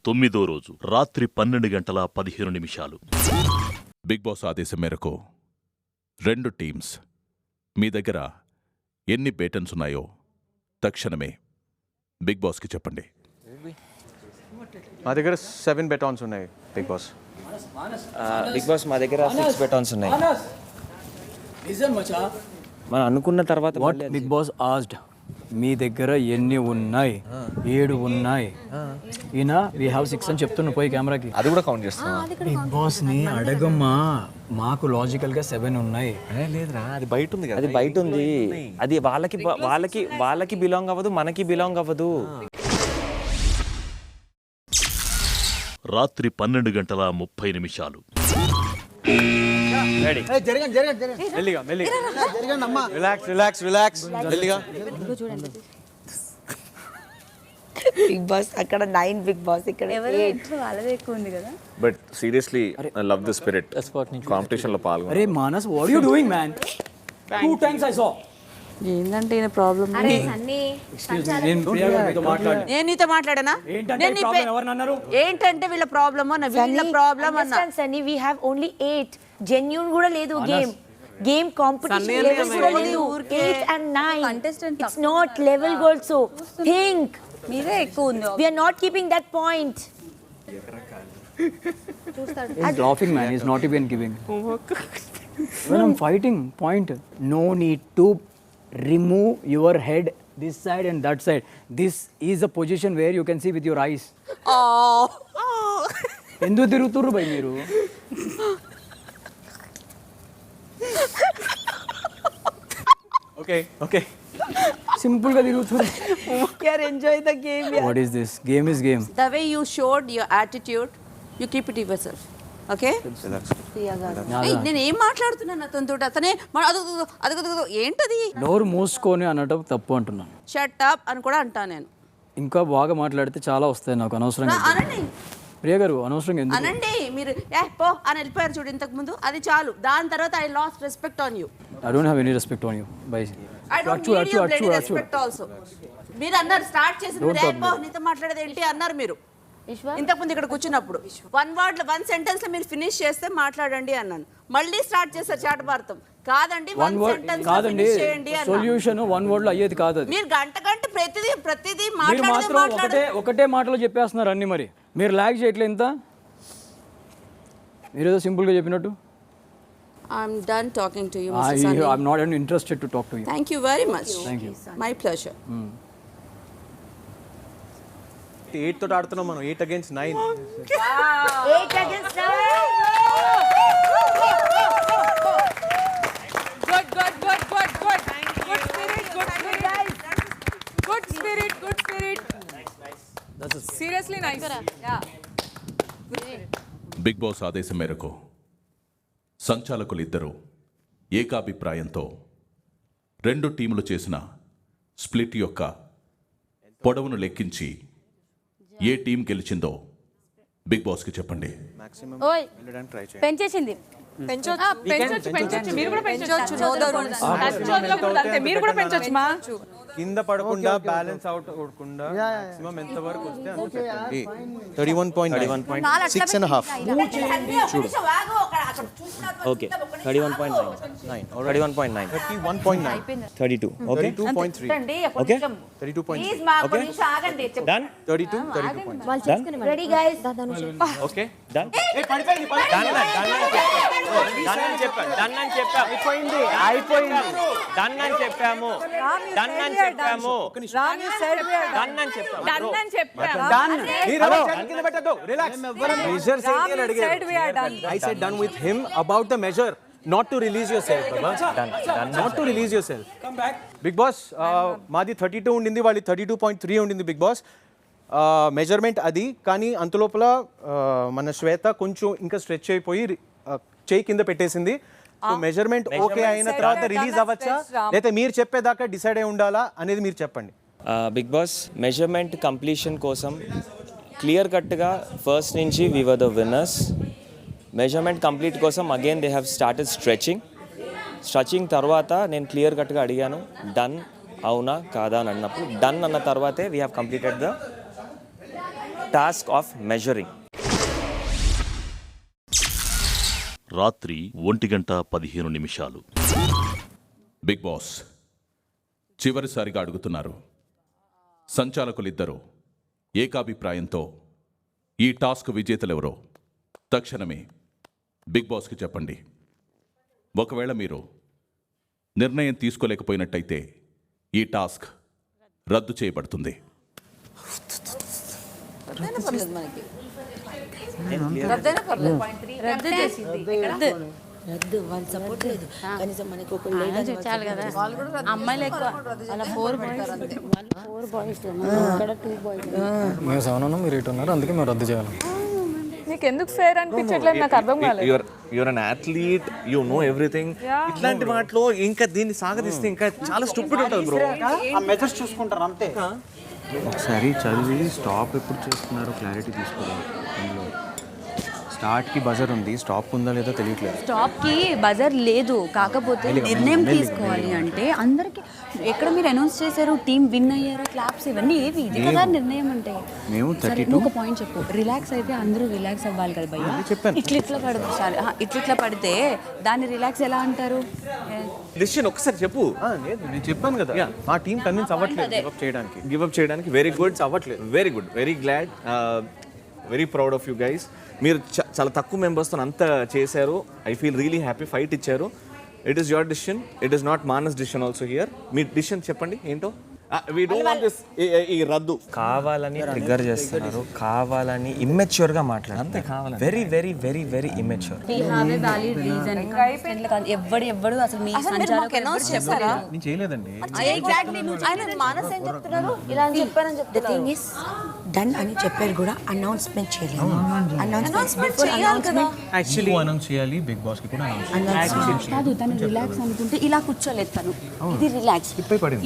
9వ రోజు రాత్రి 12:15. Big Boss ఆదేశం మేరకు 2 టీమ్స్ మీ దగ్గర ఎన్ని బేటన్స్ ఉన్నాయో తక్షణమే బిగ్ బాస్కి చెప్పండి. మా దగ్గర 7 బెటాన్స్ ఉన్నాయి బిగ్ బాస్. బిగ్ బాస్ మా దగ్గర 6 బెటాన్స్ ఉన్నాయి. మనం అనుకున్న తర్వాత వాట్ బిగ్ బాస్ ఆస్డ్ మీ దగ్గర ఎన్ని ఉన్నాయి? 7 ఉన్నాయి. ఈయన వీ హ్యావ్ 6 అని చెప్తున్నా పోయి కెమెరాకి. అది కూడా కౌంట్ చేస్తాం. బిగ్ బాస్ ని అడగమ్మా, మాకు లాజికల్ గా 7 ఉన్నాయి. లేదురా, అది బయట ఉంది కదా. అది బయట ఉంది. అది వాళ్ళకి బిలాంగ్ అవ్వదు, మనకి బిలాంగ్ అవ్వదు. రాత్రి 12:30. బిగ్ బాస్ అక్కడ 9 బిగ్ బాస్ ఇక్కడ వాళ్ళదే ఎక్కువ ఉంది కదా. But seriously I love the spirit. Competition లో పాల్గొన. అరే Manas, what you doing man? 2 times I saw. ఏంటంటే ఈయన ప్రాబ్లం. నేను నీతో మాట్లాడానా? ఏంటంటే వీళ్ళ ప్రాబ్లమ్ వీళ్ళ problem Sunny we have only 8. Genuine కూడా లేదు గేమ్ కాంపిటీషన్ లెవెల్ కూడా లేదు. 8 and 9 it's not level also. Think మీదే ఎక్కువ ఉంది. We are not keeping that point. He's laughing man, he's not even giving. When I'm fighting point, no need to remove your head this side and that side. This is a position where you can see with your eyes. ఎందుకు తిరుగుతుర్రు భయ్ మీరు? Okay simple గా తిరుగుతుర్రు. Here enjoy the game. What is this? Game is game. The way you showed your attitude, you keep it yourself. Okay? నేను ఏం మాట్లాడుతున్నాను అతనితో? అతనే అదొక ఏంటది? నోరు మూసుకొని అనటం తప్పు అంటున్నాను. షట్ అప్ అని కూడా అంటాను నేను. ఇంకా బాగా మాట్లాడితే చాలా వస్తాయి నాకు అనవసరంగా. అనండి ప్రియ గారు, అనవసరంగా ఎందుకు? అనండి. మీరు పో అని వెళ్ళిపోయారు చూడు ఇంతకు ముందు, అది చాలు. దాని తర్వాత I last respect on you. I don't have any respect on you. Bye. I don't need your bloody respect also. మీరు అన్నారు స్టార్ట్ చేసింది నీతో మాట్లాడేది ఏంటి అన్నారు మీరు ఇంతకు ముందు ఇక్కడ కూర్చున్నప్పుడు. 1 sentence లో మీరు ఫినిష్ చేస్తే మాట్లాడండి అన్నాను. మళ్ళీ స్టార్ట్ చేశారు చాట భారతం. కాదండి 1 sentence లో ఫినిష్ చేయండి అన్నాను. సొల్యూషన్ 1 word లో అయ్యేది కాదు అది. మీరు గంట ప్రతిదీ మీరు మాత్రం ఒకటే మాటలో చెప్పేస్తున్నారు అన్ని. మరి మీరు లాగ్ చేయట్లేదు ఇంత. మీరు ఏదో సింపుల్ గా చెప్పినట్టు. I'm done talking to you, Mr. Sunny. I'm not even interested to talk to you. Thank you very much. Thank you. My pleasure. 8 తోటి ఆడుతున్నాం మనం. 8 against 9. 8 against 9. Good spirit. Seriously nice. Yeah. Bigg Boss ఆదేశం మేరకు సంచాలకులిద్దరూ ఏకాభిప్రాయంతో 2 టీములు చేసిన split యొక్క పొడవును లెక్కించి ఏ టీం గెలిచిందో బిగ్ బాస్కి చెప్పండి. పెంచేసింది. మీరు కూడా పెంచొచ్చు. కింద పడకుండా బ్యాలెన్స్ అవుట్ అవ్వకుండా మాక్సిమం ఎంత వరకు వస్తే అంత పెట్టండి. 31.6 and a half. చూడు. Okay 31.9. 31.9. 32. Okay 32.3. Okay 32.3. Done. 32. Ready guys. Okay done. Done అని చెప్పాము. I said done with him about the measure, not to release yourself. Not to release yourself. Big Boss, మాది 32 ఉండింది, వాళ్ళది 32.3 ఉండింది. బిగ్ బాస్ మెజర్మెంట్ అది. కానీ అంతలోపల మన శ్వేత కొంచెం ఇంకా స్ట్రెచ్ అయిపోయి చేయి కింద పెట్టేసింది. సో మెజర్మెంట్ ఓకే అయిన తర్వాత రిలీజ్ అవ్వచ్చా లేకపోతే మీరు చెప్పేదాకా డిసైడ్ అయి ఉండాలా అనేది మీరు చెప్పండి. బిగ్ బాస్ మెజర్మెంట్ కంప్లీషన్ కోసం క్లియర్ కట్గా ఫస్ట్ నుంచి we were the winners. Measurement complete కోసం again they have started stretching తర్వాత నేను క్లియర్ కట్గా అడిగాను డన్ అవునా కాదా అని అన్నప్పుడు డన్ అన్న తర్వాతే we have completed the task of measuring. రాత్రి 1:15 బిగ్ బాస్ చివరిసారిగా అడుగుతున్నారు. సంచాలకులిద్దరూ ఏకాభిప్రాయంతో ఈ టాస్క్ విజేతలెవరో తక్షణమే బిగ్ బాస్కి చెప్పండి. ఒకవేళ మీరు నిర్ణయం తీసుకోలేకపోయినట్టయితే ఈ టాస్క్ రద్దు చేయబడుతుంది. రద్దు వాళ్ళు సపోర్ట్ లేదు కనీసం మనకి ఒక చాలు కదా అమ్మాయిలు ఎక్కువ అలా 4 బాయ్స్ ఇక్కడ 2 బాయ్స్ మేము 7 ఉన్నాం, మీరు 8 ఉన్నారు, అందుకే మేము రద్దు చేయాలి. నీకు ఎందుకు ఫేర్ అనిపించట్లేదు నాకు అర్థం కాలేదు. Your an athlete, you know everything. ఇట్లాంటి మాటలో ఇంకా దీన్ని సాగదీస్తే ఇంకా చాలా స్టూపిడ్ ఉంటుంది బ్రో. ఆ మెథడ్స్ చూసుకుంటారు అంతే. ఒకసారి చదివి స్టాప్ ఎప్పుడు చేస్తున్నారు క్లారిటీ తీసుకోవాలి. స్టార్ట్కి బజర్ ఉంది, స్టాప్ ఉందా లేదో తెలియట్లేదు. స్టాప్ కి బజర్ లేదు, కాకపోతే నిర్ణయం తీసుకోవాలి అంటే అందరికి ఎక్కడ మీరు అనౌన్స్ చేశారు టీం విన్ అయ్యారు క్లాప్స్ ఇవన్నీ ఏవి ఇది కదా నిర్ణయం అంటే. మేము సరే, నువ్వు ఒక పాయింట్ చెప్పు. రిలాక్స్ అయితే అందరూ రిలాక్స్ అవ్వాలి కదా భయ్యా. ఇట్లా పడదు సారీ, ఇట్లా పడితే దాన్ని రిలాక్స్ ఎలా అంటారు? డెసిషన్ ఒకసారి చెప్పు. లేదు నేను చెప్పాను కదా మా టీం కన్విన్స్ అవ్వట్లేదు గివ్ అప్ చేయడానికి. వెరీ గుడ్, అవ్వట్లేదు. Very good, very glad, very proud of you guys. మీరు చాలా తక్కువ మెంబర్స్తో అంతా చేశారు. I feel really happy. Fight ఇచ్చారు. It is your decision, it is not Manas decision also here. మీ డిసిషన్ చెప్పండి ఏంటో. వి డోంట్ వాంట్ దిస్ ఈ రద్దు. కావాలని ట్రిగ్గర్ చేస్తున్నారు, కావాలని ఇమ్మెచ్యూర్ గా మాట్లాడుతున్నారు. కావాలని very very very very immature. We have a valid reason. ఎవ్వడు అసలు మీ సంచాలకులు అనౌన్స్ చేశారా? నేను చేయలేదండి. ఎగ్జాక్ట్లీ ఆయన మానస్ ఏం చెప్తున్నారు? ఇలా అని చెప్పారని ద థింగ్ ఇస్ డన్ అని చెప్పారు కూడా అనౌన్స్మెంట్ చేయలేదు. అనౌన్స్మెంట్ చేయాలి కదా. యాక్చువల్లీ అనౌన్స్ చేయాలి, బిగ్ బాస్ కి కూడా అనౌన్స్ కాదు. తను రిలాక్స్ అనుకుంటే ఇలా కూర్చోలేదు తను. ఇది రిలాక్స్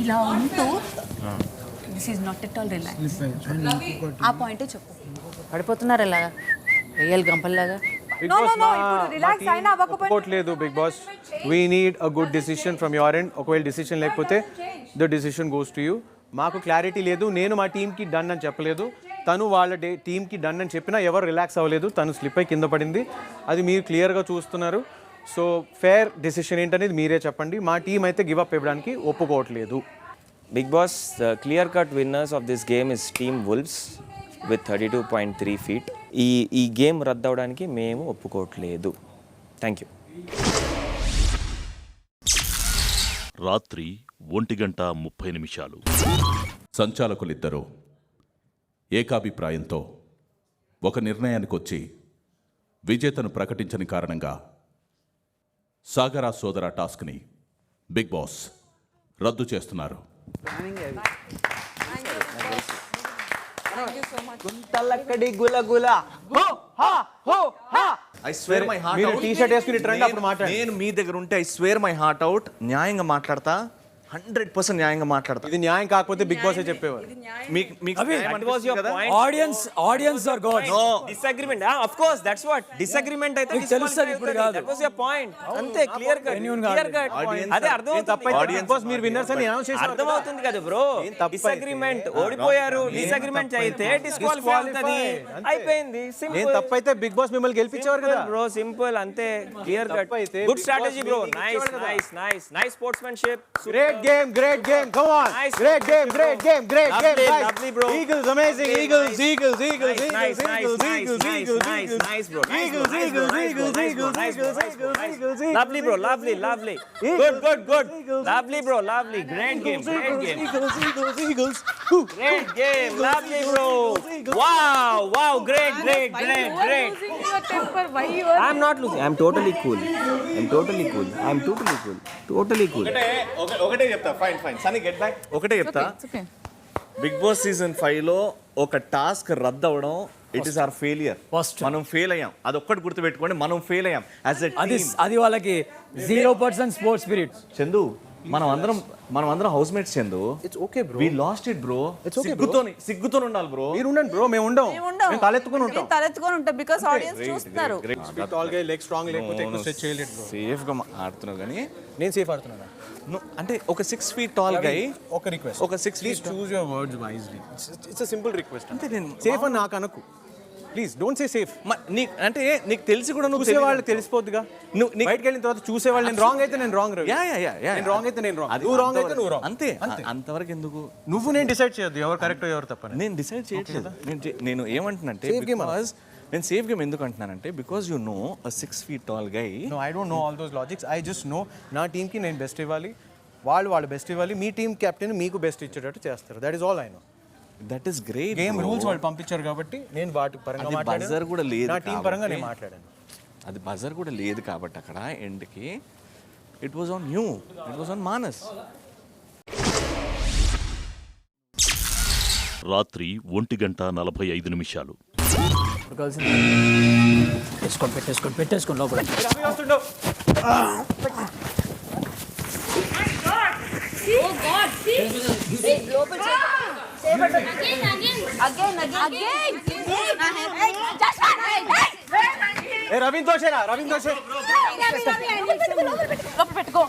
ఇలా ఉంటూ this is not at all relax. ఆ పాయింటే చెప్పు. పడిపోతున్నారు ఇలా రియల్ గంపల్లాగా. బిగ్ బాస్ ఒప్పుకోవట్లేదు. Big Boss we need a good decision from your end. ఒకవేళ డిసిషన్ లేకపోతే the decision goes to you. మాకు క్లారిటీ లేదు. నేను మా టీంకి డన్ అని చెప్పలేదు, తను వాళ్ళ టీంకి డన్ అని చెప్పినా ఎవరు రిలాక్స్ అవ్వలేదు. తను స్లిప్ అయి కింద పడింది. అది మీరు క్లియర్గా చూస్తున్నారు. సో ఫేర్ డిసిషన్ ఏంటనేది మీరే చెప్పండి. మా టీం అయితే గివ్ అప్ ఇవ్వడానికి ఒప్పుకోవట్లేదు. Big Boss clear cut winners of this game is team wolves with 32.3 feet. ఈ గేమ్ రద్దవడానికి మేము ఒప్పుకోవట్లేదు. Thank you. రాత్రి 1:30 సంచాలకులిద్దరూ ఏకాభిప్రాయంతో ఒక నిర్ణయానికి వచ్చి విజేతను ప్రకటించని కారణంగా సాగరా సోదర టాస్క్ని బిగ్ బాస్ రద్దు చేస్తున్నారు. ఐ స్వేర్ మై హార్ట్ మీరు అవుట్. టీ-షర్ట్ వేసుకుని ట్రెండ్ అప్పుడు మాట్లాడండి. నేను మీ దగ్గర ఉంటే I swear my heart out. న్యాయంగా మాట్లాడతా, 100% న్యాయంగా మాట్లాడతా. ఇది న్యాయం కాకపోతే బిగ్ బాస్ చెప్పేవారు. Audience are gods. Disagreement of course that's what disagreement అయితే తెలుస్తుంది ఇప్పుడు కాదు. That was your point. అంతే క్లియర్ కట్ అదే అర్థమవుతుంది. బిగ్ బాస్ మీరు విన్నర్స్ అని అనౌన్స్ చేశారు. అర్థమవుతుంది కదా బ్రో. డిసగ్రీమెంట్ ఓడిపోయారు. డిసగ్రీమెంట్ అయితే డిస్క్వాలిఫై అవుతది. అయిపోయింది. నేను సింపుల్. తప్పైతే బిగ్ బాస్ మిమ్మల్ని గెలిపించేవారు కదా బ్రో. సింపుల్ అంతే. Clear cut. తప్పైతే good Big strategy Boss bro. మీకు నైస్ ఇచ్చేవారు కదా. Nice nice nice sportsmanship. Great game, come on. Nice. Great game, great game. Lovely, Guys. lovely, bro. Eagles, amazing. Eagles. Nice, nice, nice, bro. Eagles. Lovely, bro. Lovely. Good. Lovely, bro. Lovely. Great game. Eagles. Great game. Lovely, bro. Wow. Great. I'm not losing. I'm totally cool. ఒకటే చెప్తా. Fine Sunny get back. ఒకటే చెప్తా. Big boss season 5లో ఒక task రద్దు అవ్వడం, it is our failure. మనం fail అయ్యాం. అది ఒక్కటి గుర్తుపెట్టుకోండి, మనం ఫెయిల్ అయ్యాం యాజ్ ఎ టీమ్. అది వాళ్ళకి 0% స్పోర్ట్స్ స్పిరిట్. చందు మనం అందరం housemates Chandu. It's okay bro. We lost it bro. సిగ్గుతోని ఉండాలి బ్రో. మీరు ఉండండి బ్రో, మేము ఉండం. మేము తలెత్తుకొని ఉంటాం బికాస్ ఆడియన్స్ చూస్తున్నారు. టాల్ గా లెగ్ స్ట్రాంగ్ లేకపోతే ఎక్కువ స్ట్రెచ్ చేయలేడు బ్రో. సేఫ్ గా ఆడుతున్నావు కానీ నేను సేఫ్ ఆడుతున్నాను. అంటే ఒక 6 feet tall guy, ఒక రిక్వెస్ట్, ఒక 6 please feet choose your words wisely. It's a simple request. అంటే నేను సేఫ్ అని నాకు అనకు ప్లీజ్. Don't say safe. అంటే నీకు తెలిసి కూడా నువ్వు చూసే వాళ్ళకి తెలిసిపోద్దిగా. నువ్వు బయటకు వెళ్ళిన తర్వాత చూసే వాళ్ళు నేను రాంగ్ అయితే నేను రాంగ్ రవి. నేను రాంగ్ అయితే నేను రాంగ్, నువ్వు రాంగ్ అయితే నువ్వు రాంగ్. అంతే. అంతవరకు ఎందుకు నువ్వు నేను డిసైడ్ చేయొద్దు ఎవరు కరెక్ట్ ఎవరు తప్ప. నేను డిసైడ్ చేయట్లేదు. నేను ఏమంటున్నానంటే నేను సేఫ్ గేమ్ ఎందుకు అంటున్నానంటే because you know a 6 feet tall guy. No, I don't know all those logics. I just know నా టీంకి నేను బెస్ట్ ఇవ్వాలి, వాళ్ళు బెస్ట్ ఇవ్వాలి, మీ టీం కెప్టెన్ మీకు బెస్ట్ ఇచ్చేటట్టు చేస్తారు. That is all I know. That is great. Game rules వాళ్ళు పంపించారు కాబట్టి నేను వాటి పరంగా మాట్లాడాను. బజర్ కూడా లేదు, నా టీం పరంగా నేను మాట్లాడాను. అది బజర్ కూడా లేదు కాబట్టి అక్కడ ఎండ్కి it was on you, it was on Manas. రాత్రి 1:45. పెట్టేసుకోండి లోపల. రవీంద్ర దోషేనా? రవీంద్ర దోషే పెట్టుకో.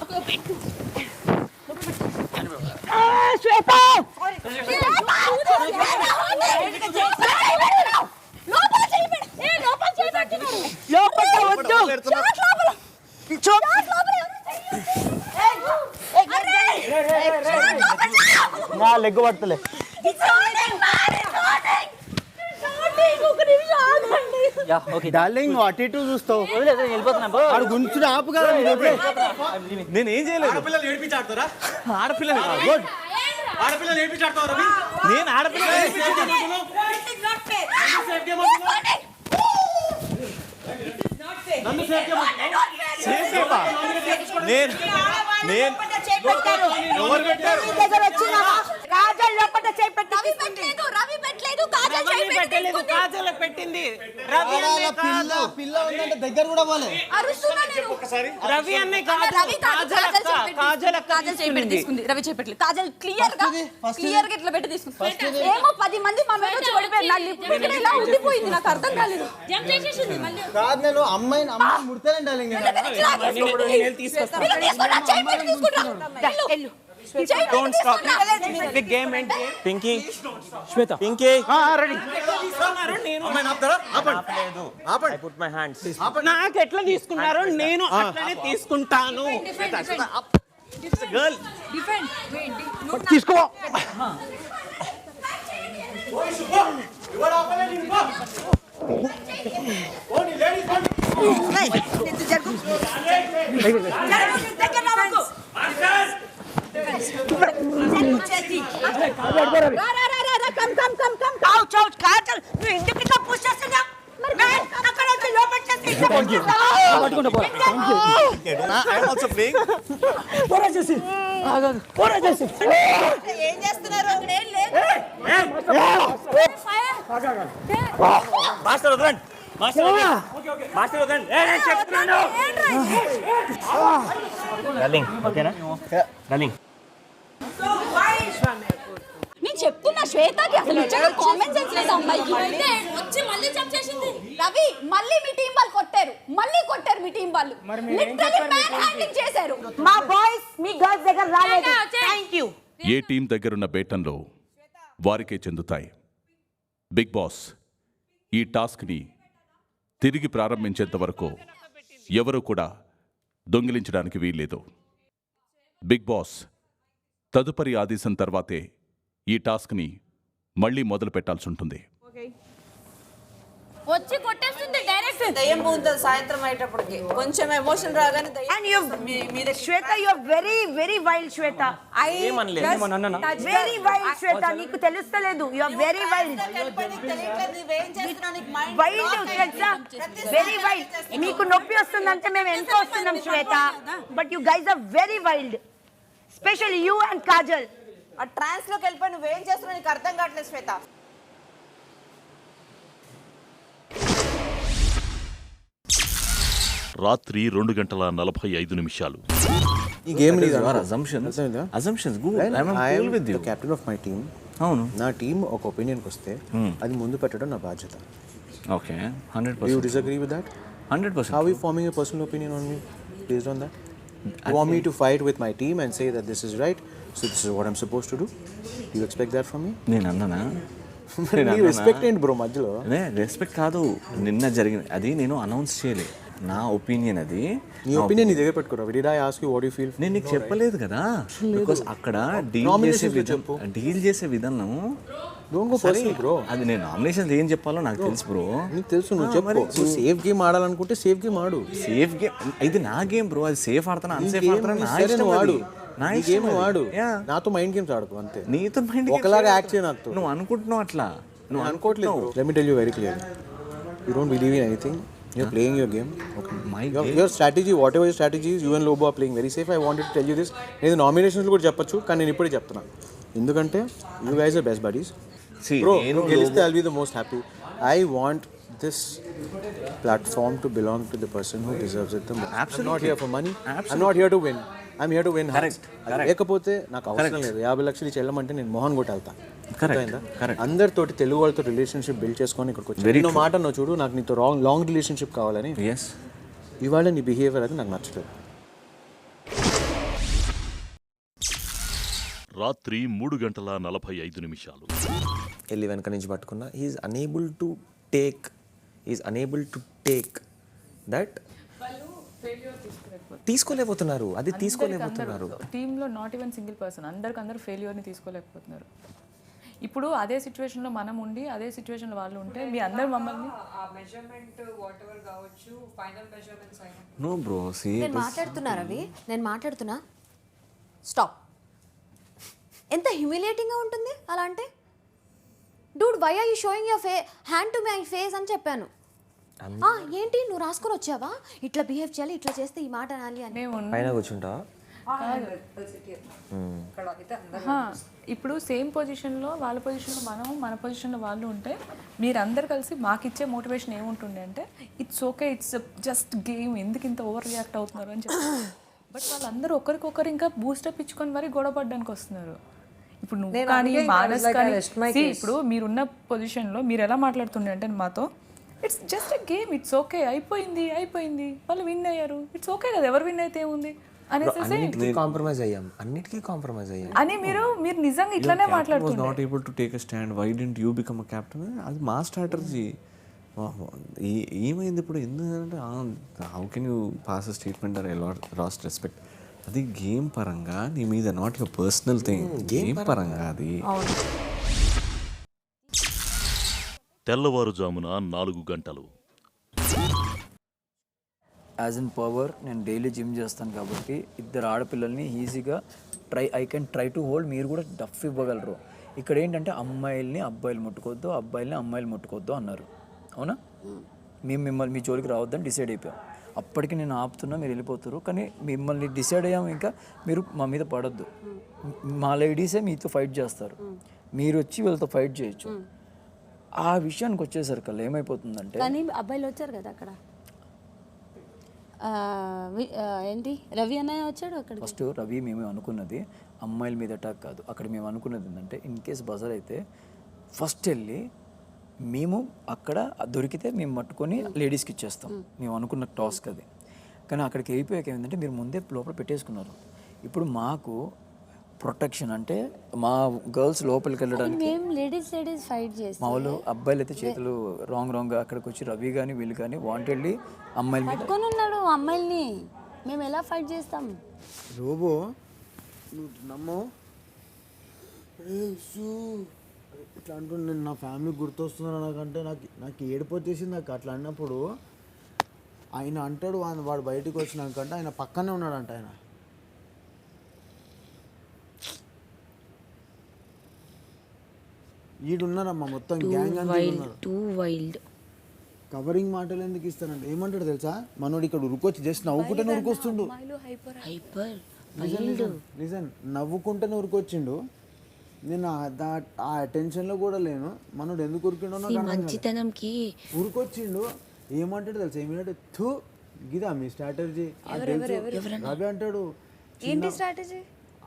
నా లెగ్ పడతలే. డార్లింగ్ అటు ఇటు చూస్తావు, ఆడు గుంచుడు ఆపు కదా. నేను ఏం చేయలేదు. ఆడపిల్లలు ఏడిపించాడుతారా? ఆడపిల్లలు గుడ్. ఆడపిల్లలు ఏడిపించాడుతావు రవి? నేను ఆడపిల్లలు పెట్టింది పిల్ల ఉందంటే దగ్గర కూడా పోలే. రవి అన్నే కాజల్ తీసుకుంది. రవి చేపెట్టలేదు. కాజల్ క్లియర్ గా ఇట్లా పెట్టి తీసుకుంది. ఏమో 10 మంది మా మీద వచ్చి పడిపోయారు. నా లిప్ ఇలా ఉండిపోయింది, నాకు అర్థం కాలేదు. కాదు నేను అమ్మాయిని ముడతానండి darling. Don't stop. The game end. Pinky. Shweta, Pinky. Ready. అమ్మాయిని ఆపుతారా? ఆపండి. ఆపండి. I put my hands. నాకు ఎట్లా తీసుకున్నారో నేను అట్లనే తీసుకుంటాను. It's a girl. తీసుకో. I'm also playing. ఏం చేస్తున్నారు? మాస్టర్ వదలండి. మాస్టర్ వదలండి. నేను చెప్తున్నాను. డార్లింగ్ ఓకేనా? డార్లింగ్ నేను చెప్తున్నా శ్వేతకి అసలు నిజంగా కామన్ సెన్స్ లేదు అమ్మాయికి. వచ్చి మళ్ళీ జంప్ చేసింది. రవి మళ్ళీ మీ టీం వాళ్ళు కొట్టారు, మీ టీం వాళ్ళు లిటరల్లీ మ్యాన్ హ్యాండింగ్ చేశారు. మా బాయ్స్ మీ గర్ల్స్ దగ్గర రాలేదు. Thank you. ఏ టీం దగ్గరున్న బేటన్లో వారికే చెందుతాయి. బిగ్ బాస్ ఈ టాస్క్ని తిరిగి ప్రారంభించేంత వరకు ఎవరూ కూడా దొంగిలించడానికి వీల్లేదు. బిగ్ బాస్ తదుపరి ఆదేశం తర్వాతే ఈ టాస్క్ని మళ్ళీ మొదలు పెట్టాల్సి ఉంటుంది. వచ్చి కొట్టేస్తుంది డైరెక్ట్. దయ్యం పూంతది సాయంత్రం అయ్యేటప్పటికి. కొంచెం ఎమోషన్ రాగానే And you, Shweta, you are very, very wild, Shweta. Very wild, Shweta. నీకు తెలుస్తలేదు. You are very wild. Wild, తెలుసా? Very wild. మీకు నొప్పి వస్తుందంటే మేము ఎంత వస్తున్నాం శ్వేత. But you guys are very wild. Especially you and Kajal. ఆ ట్రాన్స్ లోకి వెళ్ళిపోయి నువ్వేం చేస్తున్నావు నీకు అర్థం కావట్లేదు శ్వేత. రాత్రి 2:45. ఈ గేమ్ That is నీది your అనుకో. assumptions. అర్థమైందా? Assumptions, good. When I'm I cool am with you. the captain of my team, అవును. నా టీం ఒక ఒపీనియన్కి వస్తే అది ముందు పెట్టడం నా బాధ్యత. Okay, Do you 100%. disagree with that? 100%. How are you forming a personal opinion on me based on that? You want me to fight with my team and say that this is right, so this is what I'm supposed to do? Do you expect that from me? నేను అన్నానా? నీ respect ఏంటి bro మధ్యలో? Respect కాదు, నిన్న జరిగిన అది నేను అనౌన్స్ చేయలే. నా ఒపీనియన్ అది. నీ ఒపీనియన్ నీ దగ్గర పెట్టుకోరా. Did I ask you what you feel? నేను నీకు చెప్పలేదు కదా, బికాస్ అక్కడ డీల్ చేసే విధానం. Don't go personal, bro. అది నేను నామినేషన్స్ ఏం చెప్పాలో నాకు తెలుసు బ్రో. నీకు తెలుసు, నువ్వు చెప్పు. నువ్వు సేఫ్ గేమ్ ఆడాలనుకుంటే సేఫ్ గేమ్ ఆడు. సేఫ్ గేమ్ ఇది నా గేమ్ బ్రో. అది సేఫ్ ఆడతానా అన్సేఫ్ ఆడతానా నా ఇష్టం. వాడు నా ఈ ఇష్టం గేమ్ వాడు. Yeah. నాతో మైండ్ గేమ్స్ ఆడుకో అంతే. నీతో మైండ్ ఒకలాగా యాక్ట్ చేయ నాతో. నువ్వు అనుకుంటున్నావు అట్లా. నువ్వు అనుకోవట్లేదు. Let me tell you very clearly. You don't believe in anything. You're playing your game. Okay. Your strategy, whatever your strategy is, you and Lobo are playing very safe. I wanted to tell you this. నేను nominations కూడా చెప్పొచ్చు, కానీ నేను ఇప్పుడే చెప్తున్నా. ఎందుకంటే you guys are best buddies. Bro, నువ్వు గెలిస్తే I'll be the most happy. I want this platform to belong to the person who deserves it the most. I'm not here for money. I'm not here to win. I'm here to win hearts. లేకపోతే నాకు అవసరం లేదు. 50 లక్షలు ఇచ్చి వెళ్ళమంటే నేను మోహన్ కొట్టి వెళ్తా. అందరితోటి తెలుగు వాళ్ళతో రిలేషన్షిప్ బిల్డ్ చేసుకొని ఇక్కడికి వచ్చి ఎన్నో మాట నువ్వు చూడు, నాకు నీతో లాంగ్ రిలేషన్షిప్ కావాలని. ఇవాళ నీ బిహేవియర్ అది నాకు నచ్చలేదు. రాత్రి 3:45 వెళ్ళి వెనక నుంచి పట్టుకున్నా. He is unable to take that. తీసుకోలేకపోతున్నారు, అది తీసుకోలేకపోతున్నారు. టీంలో నాట్ ఈవెన్ సింగిల్ పర్సన్, అందరు ఫెయిల్యూర్ని తీసుకోలేకపోతున్నారు. ఇప్పుడు అదే సిచ్యువేషన్లో మనం ఉండి అదే సిచ్యువేషన్లో వాళ్ళు ఉంటే మీ అందరు మమ్మల్ని నో బ్రో. నేను మాట్లాడుతున్నా స్టాప్. ఎంత హ్యూమిలియేటింగ్గా ఉంటుంది అలా అంటే. Dude, why are you showing your hand to my face అని చెప్పాను. ఏంటి నువ్వు రాసుకొని వచ్చావా, ఇట్లా బిహేవ్ చేయాలి, ఇట్లా చేస్తే ఈ మాట అనాలి అని. పైన కూర్చుంటా. ఇప్పుడు సేమ్ పొజిషన్లో వాళ్ళ పొజిషన్లో మనం, మన పొజిషన్లో వాళ్ళు ఉంటే మీరందరు కలిసి మాకు ఇచ్చే మోటివేషన్ ఏముంటుండే అంటే it's okay, it's just game, ఎందుకు ఇంత ఓవర్ రియాక్ట్ అవుతున్నారు అని చెప్పి. బట్ వాళ్ళందరూ ఒకరికొకరు ఇంకా బూస్టప్ ఇచ్చుకొని మరీ గొడవ పడ్డానికి వస్తున్నారు. ఇప్పుడు నువ్వు కానీ మానస్ కానీ ఇప్పుడు మీరున్న పొజిషన్లో మీరు ఎలా మాట్లాడుతుండే అంటే మాతో it's just a game, it's okay, అయిపోయింది వాళ్ళు విన్ అయ్యారు, ఇట్స్ ఓకే కదా, ఎవరు విన్ అయితే ఏముంది అన్నిటికీ కాంప్రమైజ్ అయ్యాం అని మీరు నిజంగా ఇట్లానే మాట్లాడుతున్నారు. Not able to take a stand, why didn't you become a captain? అది మా స్ట్రాటజీ. ఏమైంది ఇప్పుడు? ఎందుకంటే how can you pass a statement or lost respect? అది గేమ్ పరంగా నీ మీద, not your personal thing. Game పరంగా అది. తెల్లవారుజామున 4 గంటలు. యాజ్ ఇన్ పవర్ నేను డైలీ జిమ్ చేస్తాను కాబట్టి ఇద్దరు ఆడపిల్లల్ని ఈజీగా I can try to hold. మీరు కూడా డఫ్ ఇవ్వగలరు. ఇక్కడ ఏంటంటే అమ్మాయిల్ని అబ్బాయిలు ముట్టుకోవద్దు, అబ్బాయిల్ని అమ్మాయిలు ముట్టుకోవద్దు అన్నారు. అవునా? మిమ్మల్ని మీ జోలికి రావద్దని డిసైడ్ అయిపోయాం. అప్పటికి నేను ఆపుతున్నా, మీరు వెళ్ళిపోతారు. కానీ మిమ్మల్ని డిసైడ్ అయ్యాము, ఇంకా మీరు మా మీద పడొద్దు. మా లేడీసే మీతో ఫైట్ చేస్తారు, మీరు వచ్చి వీళ్ళతో ఫైట్ చేయొచ్చు. ఆ విషయానికి వచ్చేసరికి ఏమైపోతుందంటే, కానీ అబ్బాయిలు వచ్చారు కదా అక్కడ, ఏంటి రవి అన్నయ్య వచ్చాడు అక్కడ. ఫస్ట్ రవి మేము అనుకున్నది అమ్మాయిల మీద అటాక్ కాదు. అక్కడ మేము అనుకున్నది ఏంటంటే, ఇన్ కేస్ బజర్ అయితే ఫస్ట్ వెళ్ళి మేము అక్కడ దొరికితే మేము పట్టుకొని లేడీస్కి ఇచ్చేస్తాం. మేము అనుకున్న టాస్క్ అది. కానీ అక్కడికి వెళ్ళిపోయాక ఏంటంటే మీరు ముందే లోపల పెట్టేసుకున్నారు. ఇప్పుడు మాకు ప్రొటెక్షన్ అంటే మా గర్ల్స్ లోపలికి వెళ్ళడానికి లేడీస్ ఫైట్ చేస్తాం. మా వాళ్ళు అబ్బాయిలు అయితే చేతులు రాంగ్గా అక్కడికి వచ్చి రవి కానీ వీళ్ళు కానీ వాంటెడ్లీ అమ్మాయిలు పట్టుకొని ఉన్నాడు. అమ్మాయిల్ని మేము ఎలా ఫైట్ చేస్తాం? రోబో నువ్వు నమ్మో ఇట్లా అంటుండే. నేను నా ఫ్యామిలీ గుర్తొస్తున్నాను నాకంటే నాకు ఏడుపు వచ్చేసింది. నాకు అట్లా అన్నప్పుడు ఆయన అంటాడు, వాడు బయటికి వచ్చినాకంటే ఆయన పక్కనే ఉన్నాడంట. ఆయన ఈడున్నారమ్మా మొత్తం గ్యాంగ్ అంతా. కవరింగ్ మాటలు ఎందుకు ఇస్తానంటే ఏమంటాడు తెలుసా, మనోడు ఇక్కడ ఉరుకొచ్చి జస్ట్ నవ్వుకుంటేనే ఉరుకొస్తుండు. నిజం నవ్వుకుంటేనే ఉరుకొచ్చిండు. నేను ఆ టెన్షన్లో కూడా లేను. మనోడు ఎందుకు ఉరికిండో మంచితనంకి ఉరికొచ్చిండు. ఏమంటాడు తెలుసా, ఏమంటే థూ గిదా మీ స్ట్రాటజీ. రవి అంటాడు, ఏంటి స్ట్రాటజీ?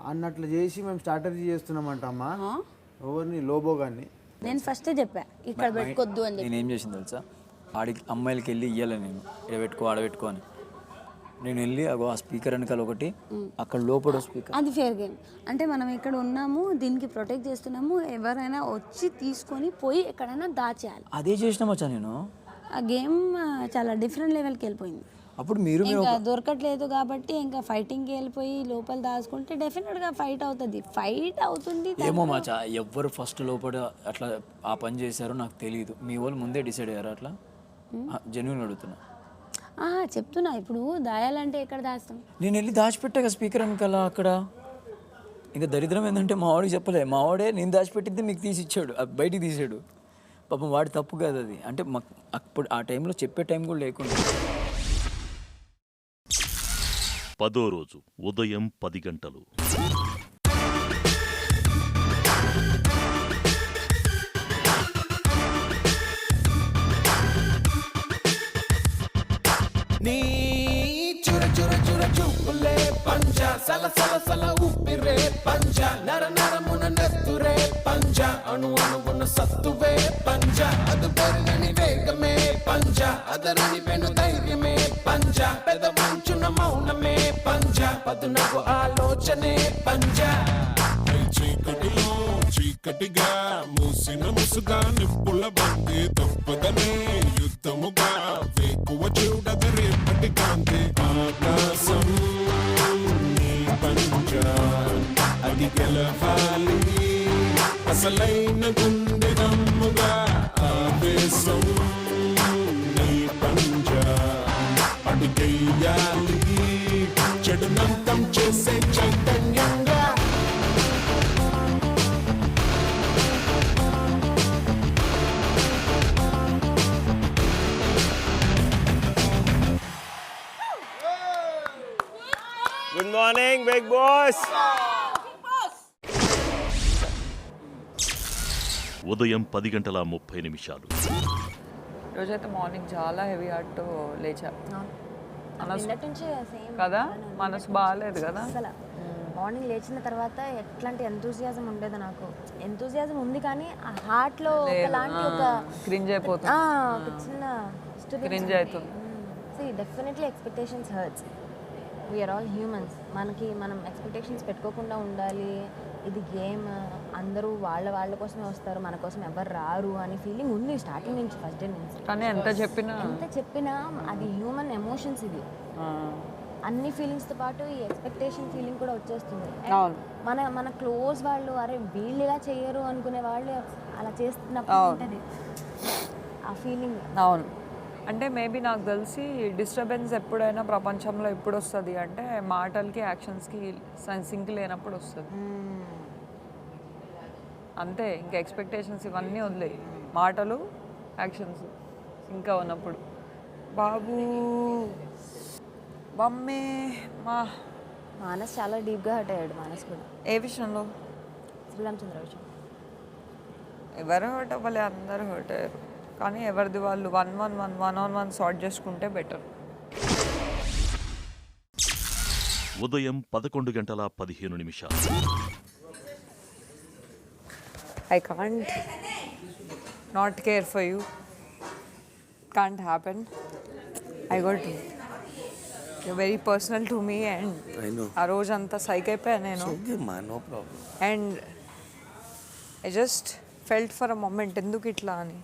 అన్నట్లు చేసి మేము స్ట్రాటజీ చేస్తున్నామంట అమ్మా. ఎవరిని? లోబో గారిని. నేను ఫస్టే చెప్పా ఇక్కడ పెట్టుకోద్దు అని చెప్పి. నేనేం చేసింది తెలుసా, అమ్మాయిలకి వెళ్ళి ఇయ్యాలి నేను, ఇక్కడ పెట్టుకో ఆడ పెట్టుకో అని. నేను వెళ్ళి అగో ఆ స్పీకర్ వెనకాల ఒకటి, అక్కడ లోపల స్పీకర్. అది ఫేర్ గేమ్. అంటే మనం ఇక్కడ ఉన్నాము, దీనికి ప్రొటెక్ట్ చేస్తున్నాము, ఎవరైనా వచ్చి తీసుకొని పోయి ఎక్కడైనా దాచేయాలి. అదే చేసినా మచ్చా నేను. ఆ గేమ్ చాలా డిఫరెంట్ లెవెల్కి వెళ్ళిపోయింది. అప్పుడు మీరు ఇంకా దొరకట్లేదు కాబట్టి ఇంకా ఫైటింగ్కి వెళ్ళిపోయి లోపల దాచుకుంటే డెఫినెట్గా ఫైట్ అవుతుంది. ఫైట్ అవుతుంది. ఏమో మచ్చా, ఎవ్వరు ఫస్ట్ లోపల అట్లా ఆ పని చేశారో నాకు తెలియదు. మీ వాళ్ళు ముందే డిసైడ్ అయ్యారు అట్లా? జెన్యూన్ అడుగుతున్నా. చెప్తున్నా, ఇప్పుడు దాయాలంటే ఎక్కడ దాస్తాం? నేను వెళ్ళి దాచిపెట్టాక స్పీకర్ వెనకాల అక్కడ. ఇంకా దరిద్రం ఏంటంటే మా వాడికి చెప్పలే, మా వాడే నేను దాచిపెట్టింది మీకు తీసి ఇచ్చాడు, బయటికి తీసాడు. పాపం వాడి తప్పు కాదు అది. అంటే మాకు అప్పుడు ఆ టైంలో చెప్పే టైం కూడా లేకుండా. 10వ రోజు ఉదయం 10 గంటలు. నీ చుర చుర చుర చూపులే పంజ, సల సల సల ఊపిరే పంజ, నర నరమున నెత్తురే పంజ, అణు అణువున సత్తువే పంజ, అది పెరుగని వేగమే పంజ, అదరని పెను ధైర్యమే పంజ, పెదవంచున మౌనమే పంజ, పదునకు ఆలోచనే పంజ. చీకటిలో చీకటిగా మూసిన ముసుగా నిప్పుల బంది తప్పదనే యుద్ధముగా వేకువ చూడగ రేపటి కాంతి. ఆకాశం నీ పంజ, అది గెలవాలి అసలైన గుండె దమ్ముగా. ఆవేశం నీ పంజ, అడుగెయ్యాలి చెడునంతం చేసే చైతన్యంగా. Good morning Big Boss. ఉదయం 10:30 రోజైతే మార్నింగ్ చాలా హెవీ హార్ట్తో లేచా నిన్నటి నుంచి కదా, మనసు బాగాలేదు కదా. అసలు మార్నింగ్ లేచిన తర్వాత ఎట్లాంటి ఎంతూజియాజం ఉండేది నాకు. ఎంతూజియాజం ఉంది కానీ ఆ హార్ట్లో ఒకలాంటి ఒక క్రింజ్ అయిపోతుంది, ఒక చిన్న క్రింజ్ అవుతుంది. Definitely expectations hurts. We're all humans. మనం ఎక్స్పెక్టేషన్స్ పెట్టుకోకుండా ఉండాలి. ఇది గేమ్, అందరూ వాళ్ళ కోసమే వస్తారు, మన కోసం ఎవరు రారు అని ఫీలింగ్ ఉంది స్టార్టింగ్ నుంచి, ఫస్ట్ డే నుంచి. కానీ ఎంత చెప్పినా అది హ్యూమన్ ఎమోషన్స్. ఇది అన్ని ఫీలింగ్స్తో పాటు ఈ ఎక్స్పెక్టేషన్ ఫీలింగ్ కూడా వచ్చేస్తుంది. మన క్లోజ్ వాళ్ళు, అరే వీళ్ళు ఇలా చేయరు అనుకునే వాళ్ళు అలా చేస్తున్నప్పుడు ఉంటుంది ఆ ఫీలింగ్. అవును, అంటే మేబీ నాకు తెలిసి డిస్టర్బెన్స్ ఎప్పుడైనా ప్రపంచంలో ఎప్పుడు వస్తుంది అంటే మాటలకి యాక్షన్స్కి సింక్ లేనప్పుడు వస్తుంది అంతే. ఇంకా ఎక్స్పెక్టేషన్స్ ఇవన్నీ వదిలేయి, మాటలు యాక్షన్స్ ఇంకా ఉన్నప్పుడు. బాబు మమ్మీ మానస్ చాలా డీప్గా హర్ట్ అయ్యాడు. మానస్ కూడా. ఏ విషయంలో? శ్రీరామచంద్ర విషయం. ఎవరు హర్ట్ అవ్వలే, అందరూ హర్ట్ అయ్యారు. కానీ ఎవరిది వాళ్ళు 1-on-1 సార్ట్ చేసుకుంటే బెటర్. ఉదయం 11:15. I can't not care for you. Can't happen. You're very personal to me and I know. ఆ రోజంతా సైక్ అయిపోయా నేను. Okay ma, no problem. And I just felt for a moment ఎందుకు ఇట్లా అని.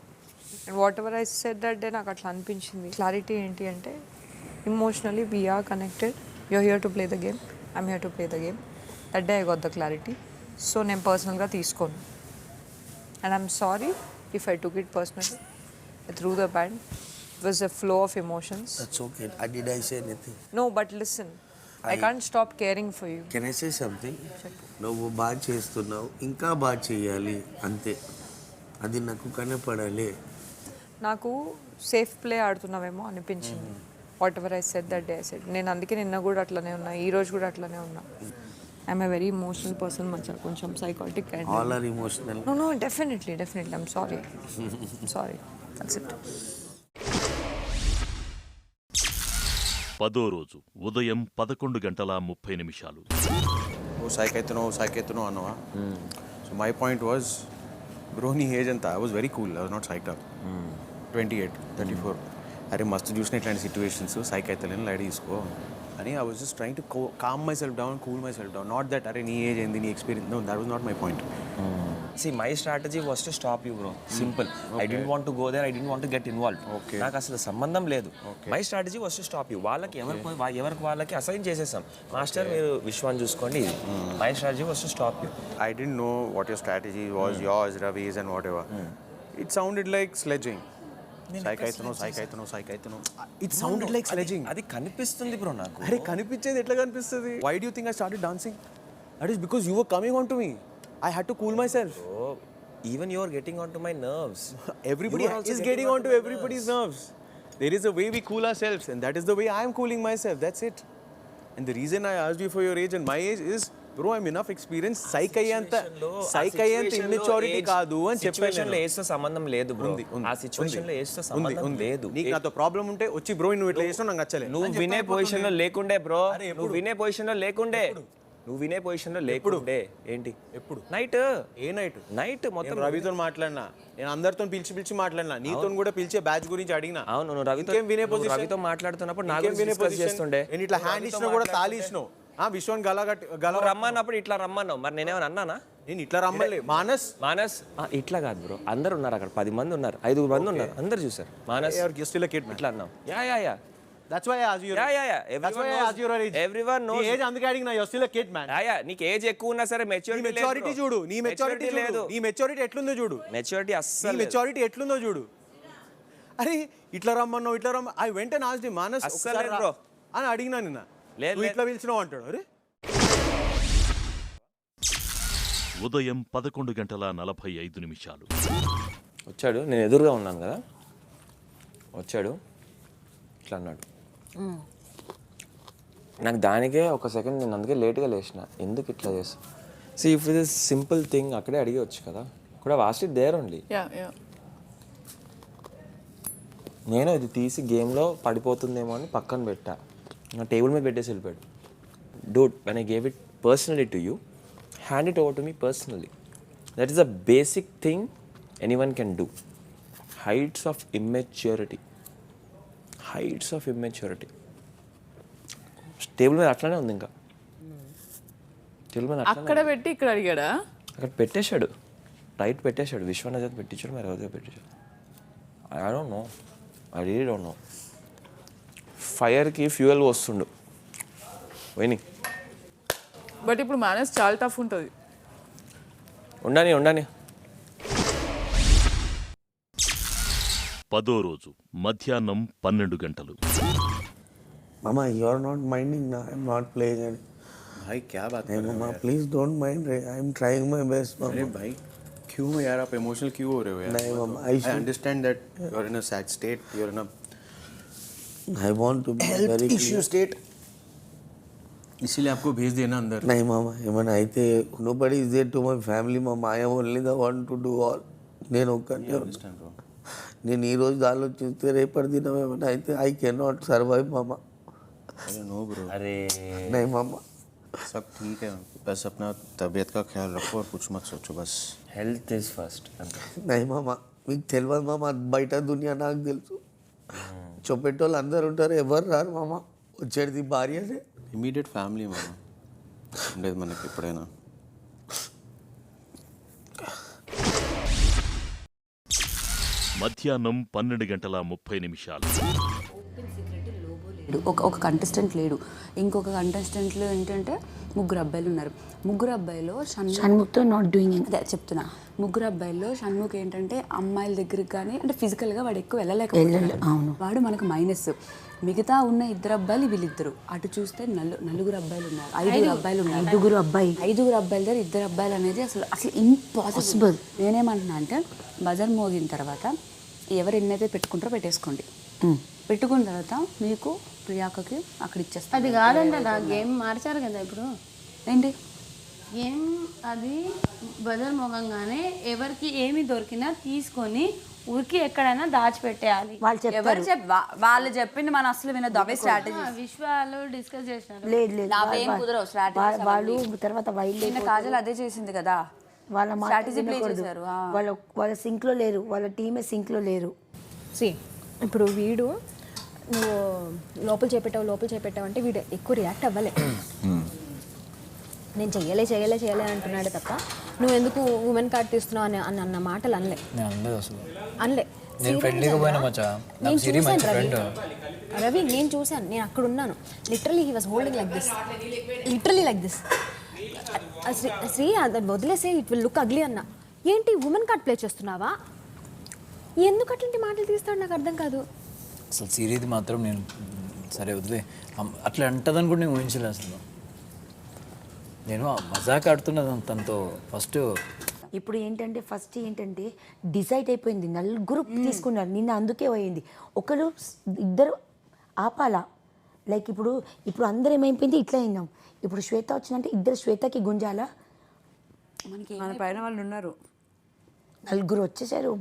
And whatever I said that day నాకు అట్లా అనిపించింది. క్లారిటీ ఏంటి అంటే emotionally we are connected. You're here to play the game. I'm here to play the game. That day I got the clarity. So నేను పర్సనల్గా తీసుకోను. And I'm sorry if I took it personally. I threw the band. It was a flow of emotions. That's okay. Did I say anything? No, but listen. I can't stop caring for you. Can I say something? నువ్వు బాగా చేస్తున్నావు, ఇంకా బాగా చేయాలి అంతే. అది నాకు కనపడాలి. నాకు సేఫ్ ప్లే ఆడుతున్నావేమో అనిపించింది. What ever I said that day I said. నేను అందుకే నిన్న కూడా అట్లనే ఉన్నా, ఈ రోజు కూడా అట్లనే ఉన్నా. I'm a very emotional person మచ్చా, కొంచెం psychotic. All are emotional. No, definitely. I'm sorry. I'm sorry. That's it. 10వ రోజు ఉదయం 11:30 ఓ సైక్ అవుతున్నావు అన్నవా. So my point was bro నీ ఏజ్ అంతా I was very cool, I was not psych up. 28, 34 అరే మస్తు చూసిన ఇట్లాంటి సిచ్యువేషన్స్ సైక్ అవుతలేని లైట్ తీసుకో అని I was just trying to calm myself down, cool myself down. Not that అరే నీ ఏజ్ ఏంది నీ experience, no that was not my point. See, my strategy was to stop you, bro. Simple. I didn't want to go there. I didn't want to get involved. నాకు అసలు సంబంధం లేదు. My strategy was to stop you. వాళ్ళకి ఎవరికి వాళ్ళకి assign చేసేసాం. Master మీరు విశ్వాన్ని చూసుకోండి. My strategy was to stop you. I didn't know what your strategy was, yours, Ravi's and whatever. It sounded like sledging. Psych అవుతున్నావు. It sounded like sledging. అది కనిపిస్తుంది బ్రో నాకు. అరే కనిపించేది ఎట్లా కనిపిస్తుంది? Why do you think I started dancing? That is because you were coming on to me. I had to cool myself. Oh, even you are getting onto my nerves. Everybody is getting onto everybody's nerves. There is a way we cool ourselves, and that is the way I am cooling myself. That's it. And the reason I asked you for your age and my age is, bro, I'm enough experienced. Psych ayyanta immaturity kaadu ani cheppanu. Situation lo age tho sambandham ledu bro. Aa situation lo age tho sambandham ledu. Neeku nato problem unte వచ్చి bro నువ్వు ఇట్లా చేస్తావు నాకు నచ్చలే. నువ్వు వినే position లో లేకుండే బ్రో. నువ్వు వినే పొజిషన్ లో లేకుండే. ఏంటి ఎప్పుడు నైట్? ఏ నైట్? నైట్ మొత్తం రవితో మాట్లాడినా, నేను అందరితో పిలిచి మాట్లాడినా, నీతో కూడా పిలిచే బ్యాచ్ గురించి అడిగినా. అవును, నువ్వు రవితో మాట్లాడుతున్నప్పుడు నాకు డిస్కస్ చేస్తుండే. నేను ఇట్లా హ్యాండ్ ఇచ్చినా కూడా తాళి ఇచ్చినావు. విశ్వం గల రమ్మన్నప్పుడు ఇట్లా రమ్మన్నావు. మరి నేనేమన్నా అన్నానా? నేను ఇట్లా రమ్మలే. మానస్ ఇట్లా కాదు బ్రో. అందరు ఉన్నారు అక్కడ, 10 మంది ఉన్నారు, 5 మంది ఉన్నారు, అందరు చూసారు. మానస్ ఇట్లా అన్నావు. Yeah That's why I asked you. Yeah. That's why I asked your age. Everyone knows. నీ ఏజ్ అందుకే అడిగినా. You're still a kid, man. Yeah. నీకు ఏజ్ ఎక్కువ ఉన్నా సరే మెచ్యూరిటీ చూడు. నీ మెచ్యూరిటీ లేదు. నీ మెచ్యూరిటీ ఎట్లుందో చూడు. మెచ్యూరిటీ అస్సలు. నీ మెచ్యూరిటీ ఎట్లుందో చూడు. అరే ఇట్లా రమ్మన్నావు. I went asked him, Manas అస్సలు బ్రో అని అడిగినా నిన్న. లేదు ఇట్లా పిలిచినావు అంటాడు. అరే ఉదయం 11:45 వచ్చాడు. నేను ఎదురుగా ఉన్నాను కదా, వచ్చాడు ఇట్లా అన్నాడు. నాకు దానికే ఒక సెకండ్, నేను అందుకే లేట్గా లేచిన. ఎందుకు ఇట్లా చేస్తా? See if this simple thing అక్కడే అడిగవచ్చు కదా. కూడా వాస్ట్ ఇట్ దేర్ ఓన్లీ. నేను ఇది తీసి గేమ్లో పడిపోతుందేమో అని పక్కన పెట్టా. నా టేబుల్ మీద పెట్టేసి వెళ్ళిపోయాడు. Dude, when I gave it personally to you, hand it over to me personally. That is a basic thing anyone can do. Heights of immaturity. Table మీద అట్లానే ఉంది. ఇంకా టేబుల్ మీద అక్కడ పెట్టి ఇక్కడ అడిగాడా? అక్కడ పెట్టేశాడు, రైట్ పెట్టేశాడు. విశ్వనాథ్ పెట్టించాడు, మరి ఎవరిగా పెట్టించాడు. I don't know, I really don't know. ఫైర్కి ఫ్యూయల్ వస్తుండు పోయిని. బట్ ఇప్పుడు మానస్ చాలా టఫ్ ఉంటుంది. ఉండని 10వ రోజు మధ్యాహ్నం 12 Mama, you are not minding now. I am not playing it. भाई क्या बात है Mama, please don't mind. I am trying my best, Mama. अरे भाई क्यों यार आप इमोशनल क्यों हो रहे हो यार? नहीं Mama, I understand that you are in a sad state. You are in a I want to be health very issue state. इसीलिए आपको भेज देना अंदर. नहीं Mama, ఏమన్నా అయితే nobody is there to my family, Mama. I am only the one to do all. నేను ఒక్కనే understand bro. నేను ఈ రోజు ఆలోచిస్తే రేపటి దినం ఏమైనా అయితే I cannot survive, Mama. अरे नो ब्रो. अरे नहीं Mama. सब ठीक है, बस अपना तबीयत का ख्याल रखो और कुछ मत सोचो. बस హెల్త్ ఈజ్ ఫస్ట్. नहीं Mama, మీకు తెలియదు Mama. బయట దునియా నాకు తెలుసు. చూపెట్టోళ్ళు అందరు ఉంటారు, ఎవరు రారు Mama. వచ్చేది భార్యనే. ఇమీడియట్ ఫ్యామిలీ మనం ఉండేది మనకి ఎప్పుడైనా. మధ్యాహ్నం 12:30 ఒక కంటెస్టెంట్ లేడు. ఇంకొక కంటెస్టెంట్లో ఏంటంటే 3 అబ్బాయిలు ఉన్నారు. 3 అబ్బాయిలో షణ్ముఖ్తో నాట్ డూయింగ్ అదే చెప్తున్నా. 3 అబ్బాయిల్లో షణ్ముఖ్ ఏంటంటే అమ్మాయిల దగ్గరికి కానీ అంటే ఫిజికల్గా వాడు ఎక్కువ వెళ్ళలేకపోయాడు. వాడు మనకు మైనస్. మిగతా ఉన్న 2 అబ్బాయిలు వీళ్ళిద్దరు. అటు చూస్తే 4 అబ్బాయిలు ఉన్నారు, 5 అబ్బాయిలు ఉన్నారు. 5 అబ్బాయిల దగ్గర 2 అబ్బాయిలు అనేది అసలు ఇంపాసిబుల్. నేనేమంటున్నా అంటే బజార్ మోగిన తర్వాత ఎవరు ఎన్నైతే పెట్టుకుంటారో పెట్టేసుకోండి. పెట్టుకున్న తర్వాత మీకు ప్రియాకకి అక్కడ ఇచ్చేస్తాను. అది కాదండి, నా గేమ్ మార్చారు కదా ఇప్పుడు. ఏంటి గేమ్ అది బజార్ మోగంగానే ఎవరికి ఏమి దొరికినా తీసుకొని ఊరికి ఎక్కడైనా దాచిపెట్టేయాలి. వాళ్ళు చెప్పింది మనం అసలు వినొద్దు. అవే స్ట్రాటజీ. విశ్వాలు డిస్కస్ చేసినారు. నావేం కుదరవు స్ట్రాటజీ. వాళ్ళు తర్వాత వైల్డ్ కాజల్ అదే చేసింది కదా, వాళ్ళ స్ట్రాటజీ ప్లే చేశారు. వాళ్ళ సింక్లో లేరు, వాళ్ళ టీమే సింక్లో లేరు. ఇప్పుడు వీడు నువ్వు లోపల చేపెట్టావు అంటే వీడు ఎక్కువ రియాక్ట్ అవ్వలే. నేను చెయ్యలే అంటున్నాడు తప్ప నువ్వు ఎందుకు ఉమెన్ కార్డ్ తీస్తున్నావు అని అన్న మాటలు అనలే. అనలే. రవి నేను చూశాను, నేను అక్కడ ఉన్నాను. Literally he was holding like this. శ్రీ అది వదిలేసే ఇట్ విల్ లుక్ అగ్లీ అన్న. ఏంటి ఉమెన్ కార్డ్ ప్లే చేస్తున్నావా? ఎందుకు అట్లాంటి మాటలు తీస్తాడు నాకు అర్థం కాదు. అసలు సిరీది మాత్రం నేను సరే వదిలే అట్లా అంటదని కూడా నేను ఊహించలేదు అసలు. నేను మజాక్ ఆడుతున్నది తనతో ఫస్ట్. ఇప్పుడు ఫస్ట్ ఏంటంటే డిసైడ్ అయిపోయింది, నలుగురు తీసుకున్నారు నిన్న, అందుకే పోయింది. ఒకరు ఇద్దరు ఆపాలా. లైక్ ఇప్పుడు అందరూ ఏమైపోయింది ఇట్లా అయినాం. ఇప్పుడు శ్వేత వచ్చిందంటే ఇద్దరు శ్వేతకి గుంజాలా. మన పైన వాళ్ళు ఉన్నారు, నలుగురు వచ్చేసారు.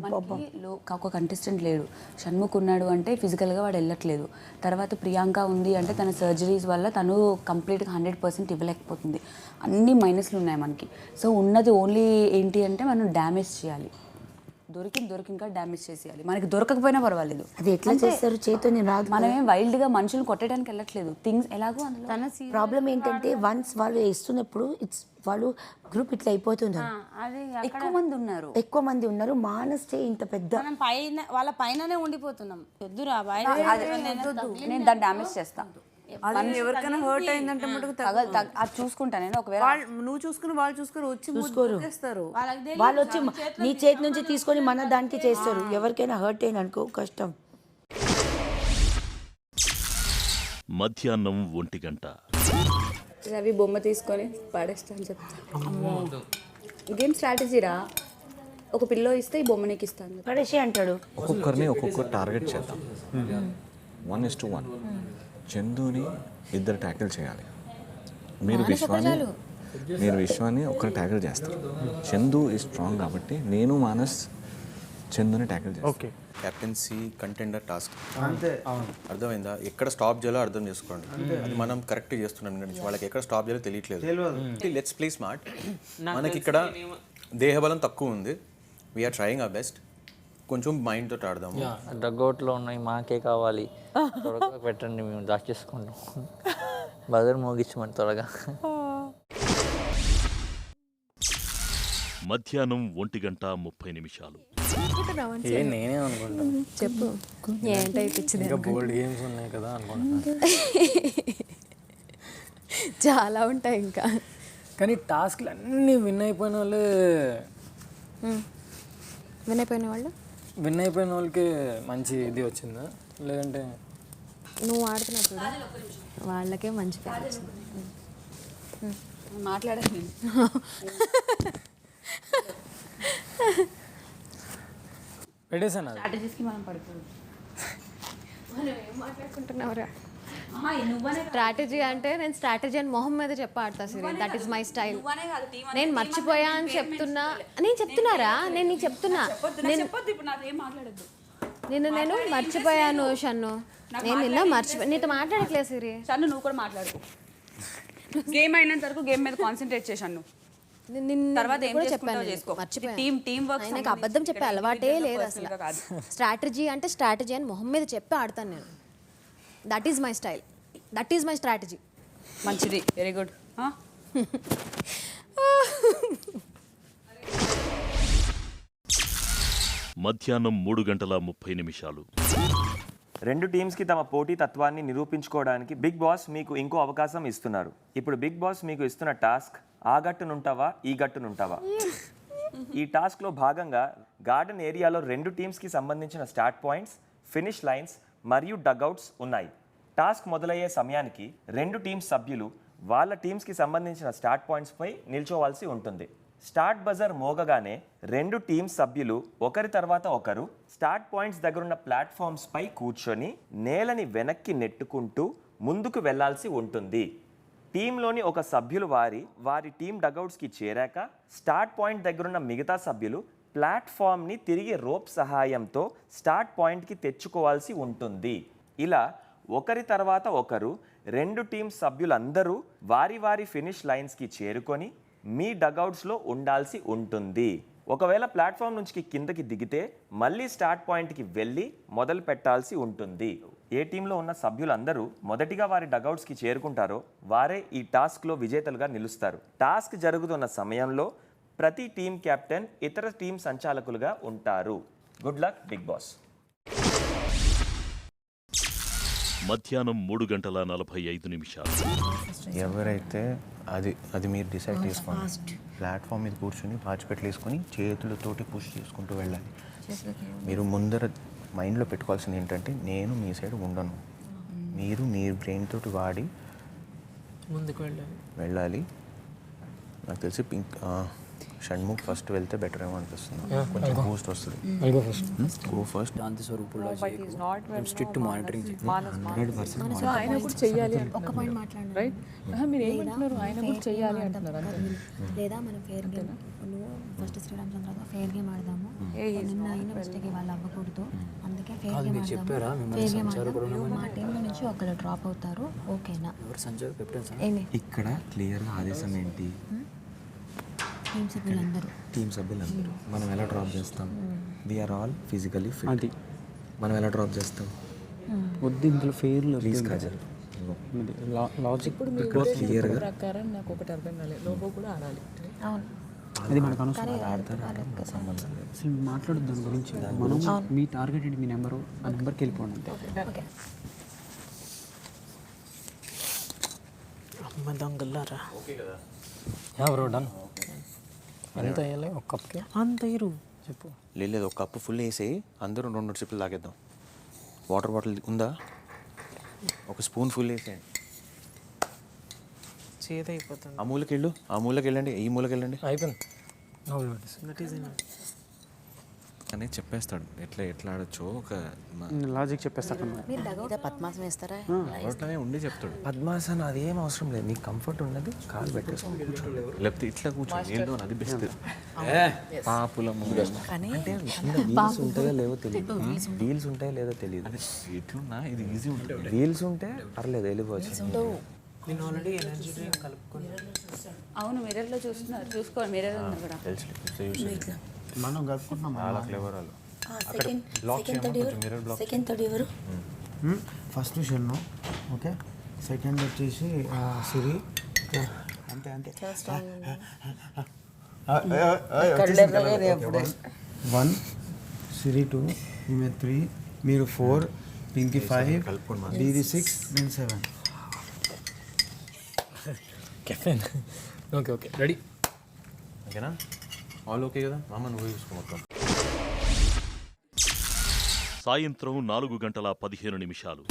ఒక కంటెస్టెంట్ లేడు. షణ్ముఖ్ ఉన్నాడు అంటే ఫిజికల్గా వాడు వెళ్ళట్లేదు. తర్వాత ప్రియాంక ఉంది అంటే తన సర్జరీస్ వల్ల తను కంప్లీట్గా 100% ఇవ్వలేకపోతుంది. అన్ని మైనస్లు ఉన్నాయి మనకి. సో ఉన్నది ఓన్లీ ఏంటి అంటే మనం డ్యామేజ్ చేయాలి. దొరికింకా డ్యామేజ్ చేసేయాలి. మనకి దొరకకపోయినా పర్వాలేదు. అది ఎట్లా చేస్తారు చేతోని రాదు. మనం ఏం వైల్డ్గా మనుషులు కొట్టడానికి వెళ్ళట్లేదు. థింగ్స్ ఎలాగో అందులో ప్రాబ్లం ఏంటంటే వన్స్ వాళ్ళు వేస్తున్నప్పుడు వాళ్ళు గ్రూప్ ఇట్లా అయిపోతున్నారు. ఎక్కువ మంది ఉన్నారు. మానస్ ఇంత పెద్ద పైన వాళ్ళ పైననే ఉండిపోతున్నాం. వద్దురా నేను దాన్ని డ్యామేజ్ చేస్తాను. ఎవరికైనా హర్ట్ అయిందంటే అది చూసుకుంటా నేను. ఒకవేళ నువ్వు చూసుకుని వాళ్ళు చూసుకోరు. వాళ్ళు వచ్చి నీ చేతి నుంచి తీసుకొని మన దానికి చేస్తారు. ఎవరికైనా హర్ట్ అయిన అనుకో కష్టం. మధ్యాహ్నం 1 గంట. రవి బొమ్మ తీసుకొని పాడేస్తాను చెప్తా. గేమ్ స్ట్రాటజీరా. ఒక పిల్లో ఇస్తే ఈ బొమ్మ నీకు ఇస్తాను పడేసి అంటాడు. ఒక్కొక్కరు టార్గెట్ చేద్దాం. 1:1. చందుని ఇద్దరు ట్యాకిల్ చేయాలి. మీరు విశ్వాన్ని ఒకరు ట్యాకిల్ చేస్తారు. చందు ఈ స్ట్రాంగ్ కాబట్టి నేను మానస్ చందుని ట్యాకిల్ చేస్తాను. కెప్టెన్సీ కంటెండర్ టాస్క్ అంతే. అర్థమైందా? ఎక్కడ స్టాప్ చేయాలో అర్థం చేసుకోండి. అది మనం కరెక్ట్ చేస్తున్నాం. వాళ్ళకి ఎక్కడ స్టాప్ చేయాలో తెలియట్లేదు. Let's play smart. మనకి ఇక్కడ దేహబలం తక్కువ ఉంది. We're trying our best. కొంచెం మైండ్ తోటి ఆడదాము. డగ్అవుట్లో ఉన్నాయి, మాకే కావాలి, త్వరగా పెట్టండి, మేము దాచేసుకుంటాం. బజర్ మోగించమని త్వరగా. మధ్యాహ్నం 1:30. నేనే అనుకుంటా. చెప్పు ఏంటైపించింది. ఇంకా బోల్డ్ గేమ్స్ ఉన్నాయి కదా అనుకుంటా. చాలా ఉంటాయి ఇంకా. కానీ టాస్క్లు అన్నీ విన్ అయిపోయిన వాళ్ళకి మంచి ఇది వచ్చిందా, లేదంటే నువ్వు ఆడుతున్నప్పుడు వాళ్ళకే మంచి పేరు వచ్చింది. మాట్లాడాలి. పెట్టేసాను. స్ట్రాటజీస్కి మనం పడిపోదు. మనం ఏం మాట్లాడుకుంటున్నావురా? స్ట్రాటజీ అంటే నేను స్ట్రాటజీ అని మొహం మీద ఆడతా Siri. That is my style. నేను మర్చిపోయా అని చెప్తున్నారా? నేను నీకు చెప్తున్నా. నేను మర్చిపోయాను షన్ను. నేను నిన్న నీతో మాట్లాడట్లేదు సిరి. షన్ను నువ్వు కూడా మాట్లాడుకో. గేమ్ అయినంత వరకు గేమ్ మీద కాన్సన్ట్రేట్ చేశాను. తర్వాత ఏం చేసుకుంటావో చేసుకో. Team work. నాకు అబద్ధం చెప్పే అలవాటే లేదు అసలు. స్ట్రాటజీ అంటే స్ట్రాటజీ అని మొహం మీద చెప్పి ఆడతాను నేను. That is my style. That is my strategy. మంచిది, వెరీ గుడ్. మధ్యాహ్నం 3:30. రెండు టీమ్స్కి తమ పోటీ తత్వాన్ని నిరూపించుకోవడానికి బిగ్ బాస్ మీకు ఇంకో అవకాశం ఇస్తున్నారు. ఇప్పుడు బిగ్ బాస్ మీకు ఇస్తున్న టాస్క్ ఆ గట్టునుంటావా ఈ గట్టునుంటావా. ఈ టాస్క్లో భాగంగా గార్డెన్ ఏరియాలో 2 టీమ్స్కి సంబంధించిన స్టార్ట్ పాయింట్స్, ఫినిష్ లైన్స్ మరియు డగ్అవుట్స్ ఉన్నాయి. టాస్క్ మొదలయ్యే సమయానికి 2 టీమ్స్ సభ్యులు వాళ్ళ టీమ్స్కి సంబంధించిన స్టార్ట్ పాయింట్స్పై నిల్చోవాల్సి ఉంటుంది. స్టార్ట్ బజర్ మోగగానే 2 టీమ్స్ సభ్యులు ఒకరి తర్వాత ఒకరు స్టార్ట్ పాయింట్స్ దగ్గరున్న ప్లాట్ఫామ్స్పై కూర్చొని నేలని వెనక్కి నెట్టుకుంటూ ముందుకు వెళ్లాల్సి ఉంటుంది. టీంలోని ఒక సభ్యులు వారి టీం డగౌట్స్కి చేరాక స్టార్ట్ పాయింట్ దగ్గరున్న మిగతా సభ్యులు ప్లాట్ఫామ్ని తిరిగి రోప్ సహాయంతో స్టార్ట్ పాయింట్కి తెచ్చుకోవాల్సి ఉంటుంది. ఇలా ఒకరి తర్వాత ఒకరు 2 టీమ్ సభ్యులందరూ వారి వారి ఫినిష్ లైన్స్కి చేరుకొని మీ డగౌట్స్లో ఉండాల్సి ఉంటుంది. ఒకవేళ ప్లాట్ఫామ్ నుంచి కిందకి దిగితే మళ్ళీ స్టార్ట్ పాయింట్కి వెళ్ళి మొదలు పెట్టాల్సి ఉంటుంది. ఏ టీంలో ఉన్న సభ్యులందరూ మొదటిగా వారి డగౌట్స్కి చేరుకుంటారో వారే ఈ టాస్క్లో విజేతలుగా నిలుస్తారు. టాస్క్ జరుగుతున్న సమయంలో ప్రతి టీం కెప్టెన్ ఇతర టీం సంచాలకులుగా ఉంటారు. Good luck Bigg Boss. మధ్యాహ్నం 3:45. ఎవరైతే అది మీరు డిసైడ్ చేసుకోండి. ప్లాట్ఫామ్ మీద కూర్చొని వాచ్పెట్లు వేసుకొని చేతులతోటి పుష్ చేసుకుంటూ వెళ్ళాలి. మీరు ముందర మైండ్లో పెట్టుకోవాల్సింది ఏంటంటే నేను మీ సైడ్ ఉండను, మీరు మీ బ్రెయిన్ తోటి వాడి ముందుకు వెళ్ళాలి. నాకు తెలిసి షణ్ముఖ్ ఫస్ట్ వెళ్తే బెటర్ ఏమో అనిపిస్తుంది. కొంచెం బూస్ట్ వస్తుంది. Go first. శాంతి స్వరూపుడు స్ట్రిక్ట్ మానిటరింగ్. 100%. ఆయన కూడా చెయ్యాలి ఒక పాయింట్ మాట్లాడండి రైట్. మీరు ఏమంటున్నారు? ఆయన కూడా చెయ్యాలి అంటున్నారు లేదా మనం ఫేర్ గేమ్ నువ్వు ఫస్ట్ శ్రీరామచంద్రతో ఫేర్ గేమ్ ఆడదాము. నిన్న అయిన మిస్టేక్ వాళ్ళు అవ్వకూడదు, అందుకే ఫేర్ గేమ్ ఆడదాము. ఫేర్ గేమ్ ఆడదాము. మా టీంలో నుంచి ఒకరు డ్రాప్ అవుతారు, ఓకేనా? ఇక్కడ క్లియర్గా ఆదేశం ఏంటి? టీమ్ సభ్యులందరూ మనం ఎలా డ్రాప్ చేస్తాం? We're all physically fit. మనం ఎలా డ్రాప్ చేస్తాం? వద్దు ఇందులో ఫెయిర్లు ప్లీజ్ కాజల్ లాజిక్ క్లియర్గా ప్రకారం నాకు ఒకటి అర్థం కాలేదు. లోగో కూడా ఆడాలి. అది మనకు అసలు మాట్లాడదు దాని గురించి. మనం మీ టార్గెట్ ఏంటి? మీ నెంబరు, ఆ నెంబర్కి వెళ్ళిపోండి అంతే. అమ్మ దొంగలారా ఎవరు డన్ ఎంత వేయాలి? ఒక కప్కి అంత వేయరు చెప్పు. లేదు ఒక కప్పు ఫుల్ వేసి అందరూ 2 సిప్పులు తాగేద్దాం. వాటర్ బాటిల్ ఉందా? ఒక స్పూన్ ఫుల్ వేసేయండి. చేదైపోతుంది. ఆ మూలకెళ్ళు, ఆ మూలకెళ్ళండి, ఈ మూలకెళ్ళండి. అయిపోయింది. అనేది చెప్పేస్తాడు ఎట్లా ఆడొచ్చో ఒక లాజిక్ చెప్పేస్తాడు. పద్మాసనం వేస్తారా? అట్లనే ఉండి చెప్తాడు. పద్మాసనం అది ఏం అవసరం లేదు, నీకు కంఫర్ట్ ఉన్నది కాలు పెట్టేసుకో, లేకపోతే ఇట్లా కూర్చొని ఏంటో అది బెస్ట్. పాపులము అంటే వీల్స్ ఉంటాయో లేవో తెలియదు. వీల్స్ ఉంటాయో లేదో తెలియదు. ఎట్లున్నా ఇది ఈజీ ఉంటుంది. వీల్స్ ఉంటే పర్లేదు వెళ్ళిపోవచ్చు. నేను ఆల్రెడీ ఎనర్జీ డ్రింక్ కలుపుకొని. అవును, మిర్రర్లో చూస్తున్నారు, చూసుకోవాలి. మిర్రర్ ఉంది కూడా. మనం కలుపుకుంటున్నాం. చాలా క్లెవర్ వాళ్ళు. సెకండ్ థర్డ్ ఎవరు? First Shannu, okay. సెకండ్ వచ్చేసి సిరి. అంతే 1 సిరి 2, ఈమె 3, మీరు 4, పింకీ 5, డీది 6, నేను 7. కెఫెన్. Okay ready. ఓకేనా? ఆల్ ఓకే కదా? మామ నువ్వు చూసుకో మొత్తం. సాయంత్రం 4:15.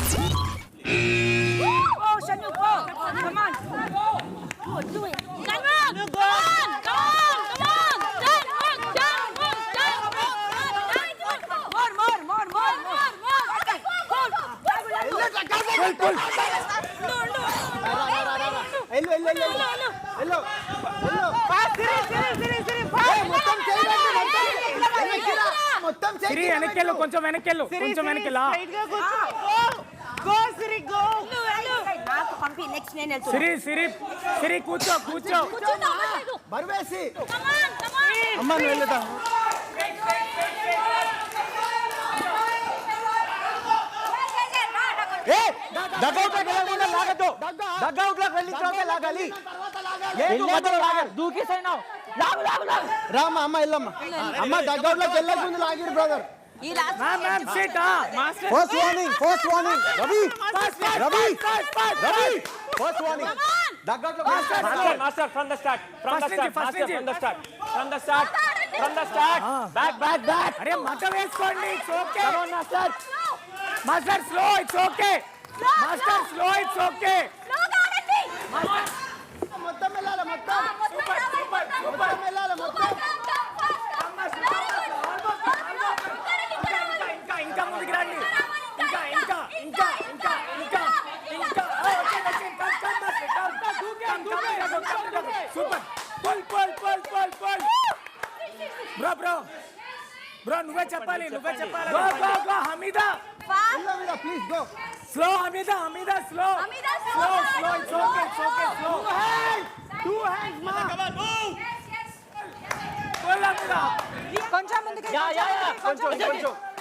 వెనక్కెళ్ళు, కొంచెం వెనక్కెళ్ళు, కొంచెం వెనక్కెళ్ళా. సిరి కూర్చో బరువేసి అమ్మ నువ్వు వెళ్తా. రామ్మా అమ్మ వెళ్ళమ్మా. అమ్మ డగ్అవుట్ లోకి వెళ్ళకుండా లాగిరు brother. First warning Ravi first warning. Dugout లో master from the start back. అరే మత వేసుకోండి. It's okay master. Slow, it's okay master. Slow, it's okay. మొత్తం వెళ్ళాలి, మొత్తం వెళ్ళాలి, మొత్తం. ఇంకా ముందుకు రండి. సూపర్. బ్రో బ్రో బ్రో నువ్వే చెప్పాలి go go go Hamida please go slow Hamida slow it's okay slow two hands మా కమ్ ఆన్ మూవ్ కొంచెం ముందుకు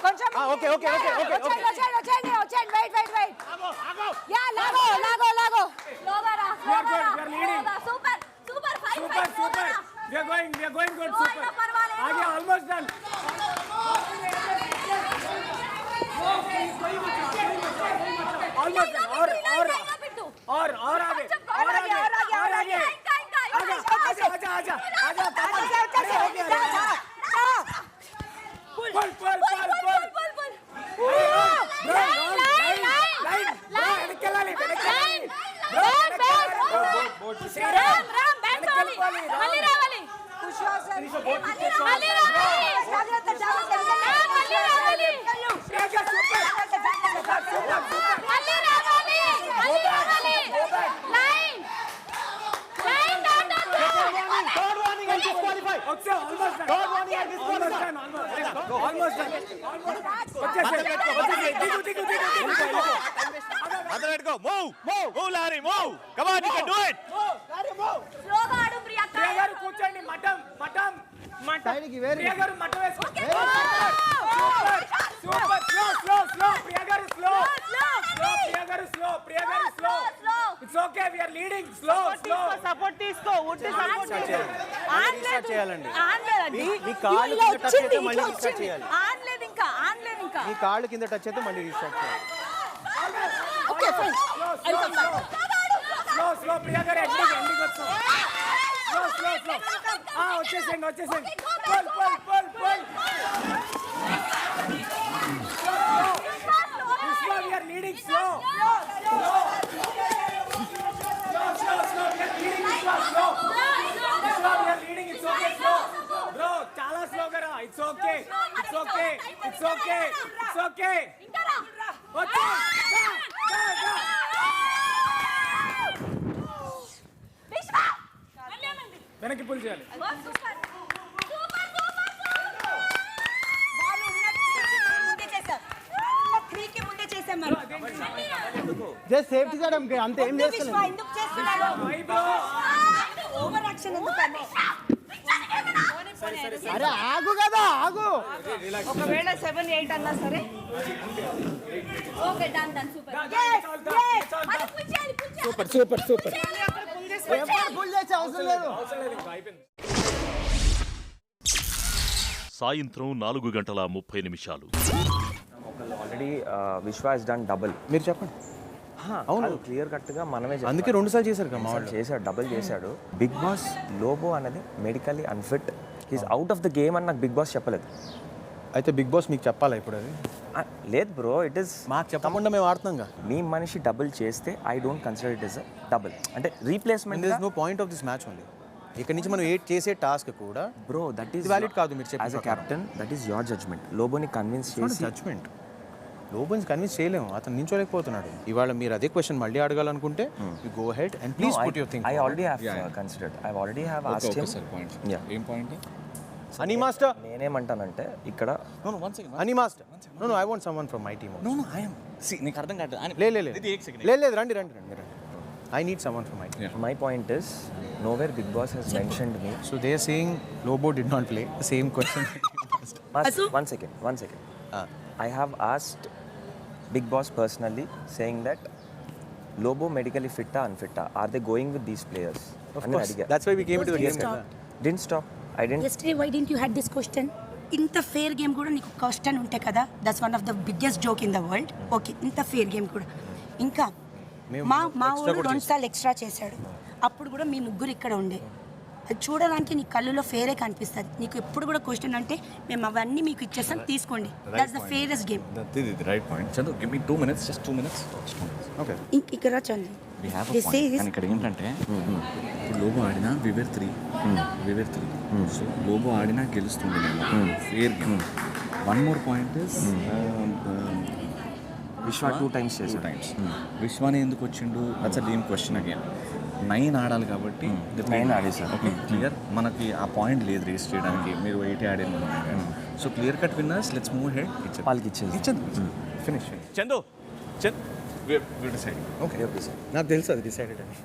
కొంచెం ఓకే వచ్చేయండి వెయిట్ యా లాగో లోగరా we are leading super fight super we are going good super आगे almost done और आगे కూర్చోండి మటం it's okay we are leading slow support తీసుకో ఉట్టి సపోర్ట్ చేయాలండి మీ కాళ్ళు కింద టచ్ అయితే మళ్ళీ రీస్టార్ట్ చేయాలి ఆన్లేదు ఇంకా మీ కాళ్ళు కింద టచ్ అయితే మళ్ళీ రీస్టార్ట్ చేయాలి ఓకే ఫైన్ స్లో ప్రియా గారు ఎండింగ్ వచ్చాం స్లో వచ్చేసేయండి pull we are leading slow it's okay slow bro chala slow gara it's okay వెనక్కి పుల్ చేయాలి జస్ట్ సేఫ్టీ చేయడం అంతే ఏం చేస్తలేదు అరే ఆగు కదా ఆగు ఒకవేళ 7-8 అన్నా సరే ఓకే డన్ సూపర్ ఫుల్ చేసే అవసరం లేదు సాయంత్రం 4:30 ఆల్రెడీ విశ్వ ఇస్ డన్ డబుల్ మీరు చెప్పండి అవును క్లియర్ కట్గా మనమే అందుకే 2 సార్లు చేశారు కదా చేశాడు డబుల్ చేశాడు బిగ్ బాస్ లోబో అనేది medically unfit he's out of the game అని నాకు బిగ్ బాస్ చెప్పలేదు అయితే బిగ్ బాస్ మీకు చెప్పాలా ఇప్పుడు అది లేదు బ్రో ఇట్ ఈస్ మాకు చెప్పకుండా మేము ఆడుతున్నాం మీ మనిషి డబుల్ చేస్తే I don't consider it is double అంటే replacement no point of this match only ఇక్కడ నుంచి మనం చేసే టాస్క్ కూడా బ్రో దట్ ఈస్ వ్యాలిడ్ కాదు మీరు చెప్పి as a captain that is your judgement లోబోని కన్విన్స్ చేసి జడ్జ్మెంట్ లోబోని కన్విన్స్ చేయలేము అతను నించోలేకపోతున్నాడు ఇవాళ మీరు అదే క్వశ్చన్ మళ్ళీ అడగాలనుకుంటే you go head and please put your thing I already have considered I already have asked him ఏం పాయింట్ అని మాస్టర్ నేనేమంటానంటే ఇక్కడ అని master no I want someone from my team I am నీకు అర్థం కాదు లేదు రండి I need someone from my team. My point is, nowhere Big Boss has mentioned me. So they are saying Lobo did not play. The same question. One second. I have asked Big Boss personally, saying that Lobo medically fit or unfit? Are they going with these players? Of course. That's why we came into the game. Didn't stop. I didn't. Yesterday, why didn't you had this question? ఇంత fair game కూడా నీకు question ఉంటే కదా that's one of the biggest joke in the world okay ఇంత fair game కూడా ఇంకా మా ఊరు 2 సార్లు ఎక్స్ట్రా చేశాడు అప్పుడు కూడా మీ ముగ్గురు ఇక్కడ ఉండే అది చూడడానికి నీ కళ్ళులో ఫేరే కనిపిస్తుంది నీకు ఎప్పుడు కూడా క్వశ్చన్ అంటే మేము అవన్నీ మీకు ఇచ్చేస్తాం తీసుకోండి that's the fairest game right point Chandu give me 2 minutes just 2 minutes okay ఇక్కడ Chandu we have a point and ఇక్కడ ఏంటంటే ఇప్పుడు లోబో ఆడినా వివేర్ 3 సో లోబో ఆడినా గెలుస్తుంది నేను fair game one more point is Vishwa 2 times చేశాడు విశ్వాని ఎందుకు వచ్చిండు that's a dumb question again 9 ఆడాలి కాబట్టి 9 ఆడేసారు. Okay clear. మనకి ఆ పాయింట్ లేదు రేస్ చేయడానికి, మీరు 8 ఆడారు. So clear cut winners, let's move head. వాళ్ళకి ఇచ్చేది. ఫినిష్. చందు ఓకే నాకు తెలుసు అది డిసైడెడ్ అని.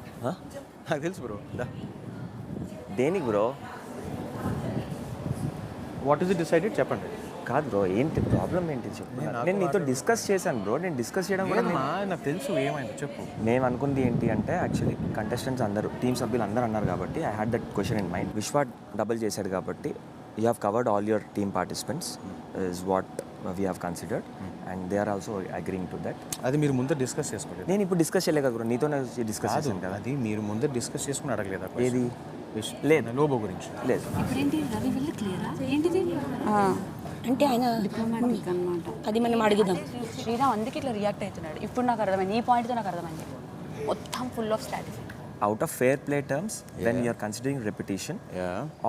నాకు తెలుసు బ్రో. దేనికి bro? What is it decided చెప్పండి. కాదు బ్రో, ఏంటి ప్రాబ్లం ఏంటి చెప్పు. నేను నీతో డిస్కస్ చేశాను బ్రో. నేను డిస్కస్ చేయడం కూడా నాకు తెలుసు ఏమైంది చెప్పు. మేము అనుకుంది ఏంటి అంటే యాక్చువల్లీ కంటెస్టెంట్స్ అందరూ, టీమ్ సభ్యులు అందరూ అన్నారు కాబట్టి I had that question in mind. Vishwa double చేశాడు కాబట్టి you have covered all your team participants is what we have considered and they are also agreeing to that. అది మీరు ముందు డిస్కస్ చేసుకోలేదు. నేను ఇప్పుడు డిస్కస్ చేయలేదు కదా బ్రో, నీతోనే డిస్కస్ చేశాను కదా. అది మీరు ముందు డిస్కస్ చేసుకుని అడగలేదా? ఏది? లేదు, లోబో గురించి లేదు. అంటే ఆయన డిప్లొమాటిక్ అన్నమాట. అది మనం అడుగుదాం. శ్రీరామ్ అందుకే ఇట్లా రియాక్ట్ అవుతున్నాడు. ఇప్పుడు నాకు అర్థమైంది, ఈ పాయింట్తో నాకు అర్థమైంది. మొత్తం full of strategy. Out of fair play terms when you're considering repetition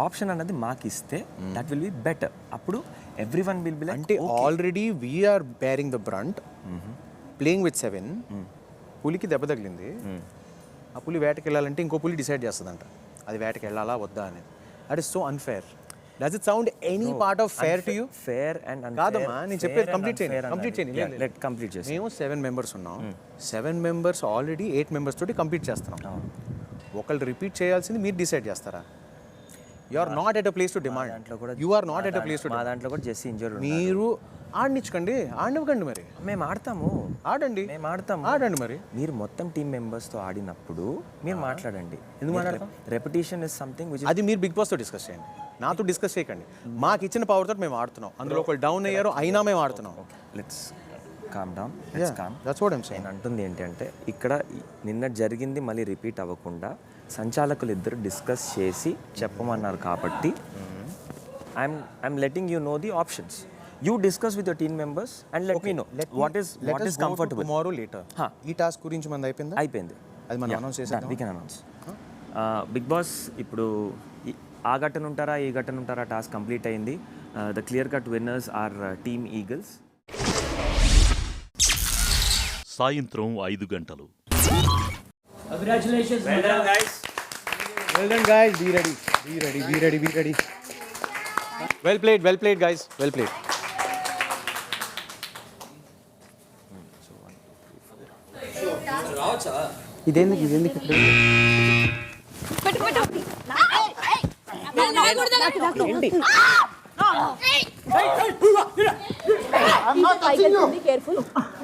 option అన్నది మాకు ఇస్తే దట్ విల్ బి బెటర్. అప్పుడు every one will be like, అంటే already we're bearing the brunt playing with 7. పులికి దెబ్బ తగిలింది. ఆ పులి వేటకి వెళ్ళాలంటే ఇంకో పులి డిసైడ్ చేస్తుందంట అది వేటకి వెళ్ళాలా వద్దా అనేది. That is so unfair. Does it sound any part of fair to you? Fair and కాదమ్మా, నేను చెప్పేది కంప్లీట్ చేయండి. లెట్ కంప్లీట్ చేసి. మేము 7 మెంబర్స్ ఉన్నాం. 7 మెంబర్స్ ఆల్రెడీ 8 మెంబర్స్ తోటి కంప్లీట్ చేస్తున్నాం. ఒకళ్ళు రిపీట్ చేయాల్సింది మీరు డిసైడ్ చేస్తారా? You are not at a place to demand. You are not at a place to మా దాంట్లో కూడా జెస్సీ ఇంజర్డ్. మీరు ఆడనిచ్చుకోండి, ఆడనివ్వకండి. మరి మేము ఆడతాము, ఆడండి. మేము ఆడతాము, ఆడండి. మరి మీరు మొత్తం టీమ్ మెంబర్స్తో ఆడినప్పుడు మీరు మాట్లాడండి. ఎందుకు మాట్లాడతాం? రెపిటేషన్ ఇస్ సంథింగ్ విచ్ అది మీరు బిగ్ బాస్తో డిస్కస్ చేయండి, నాతో డిస్కస్ చేయకండి. మాకు ఇచ్చిన పవర్ తోటి మేము ఆడుతున్నాం. అందులో ఒకళ్ళు డౌన్ అయ్యారు, అయినా మేము ఆడుతున్నాం. Let's calm down, let's calm. That's what I'm saying. నేను అంటుంది ఏంటి అంటే ఇక్కడ నిన్న జరిగింది మళ్ళీ రిపీట్ అవ్వకుండా సంచాలకులు ఇద్దరు డిస్కస్ చేసి చెప్పమన్నారు కాబట్టి I'm letting you know the options. You discuss with your team members and let me know what is comfortable. Tomorrow later. ఈ టాస్క్ గురించి మనది అయిపోయింది. అయిపోయింది. అది మనం అనౌన్స్ చేసాం. We can announce. Bigg Boss ఇప్పుడు ఆ ఘటన ఉంటారా ఈ ఘటన ఉంటారా టాస్క్ కంప్లీట్ అయింది. The clear cut winners are team eagles. సాయంత్రం 5 గంటలు. Congratulations. Well done, guys. Well done, guys. Be ready. Be ready. Be ready. Be ready. Well played. Well played, guys. Well played. ఇదేందుకు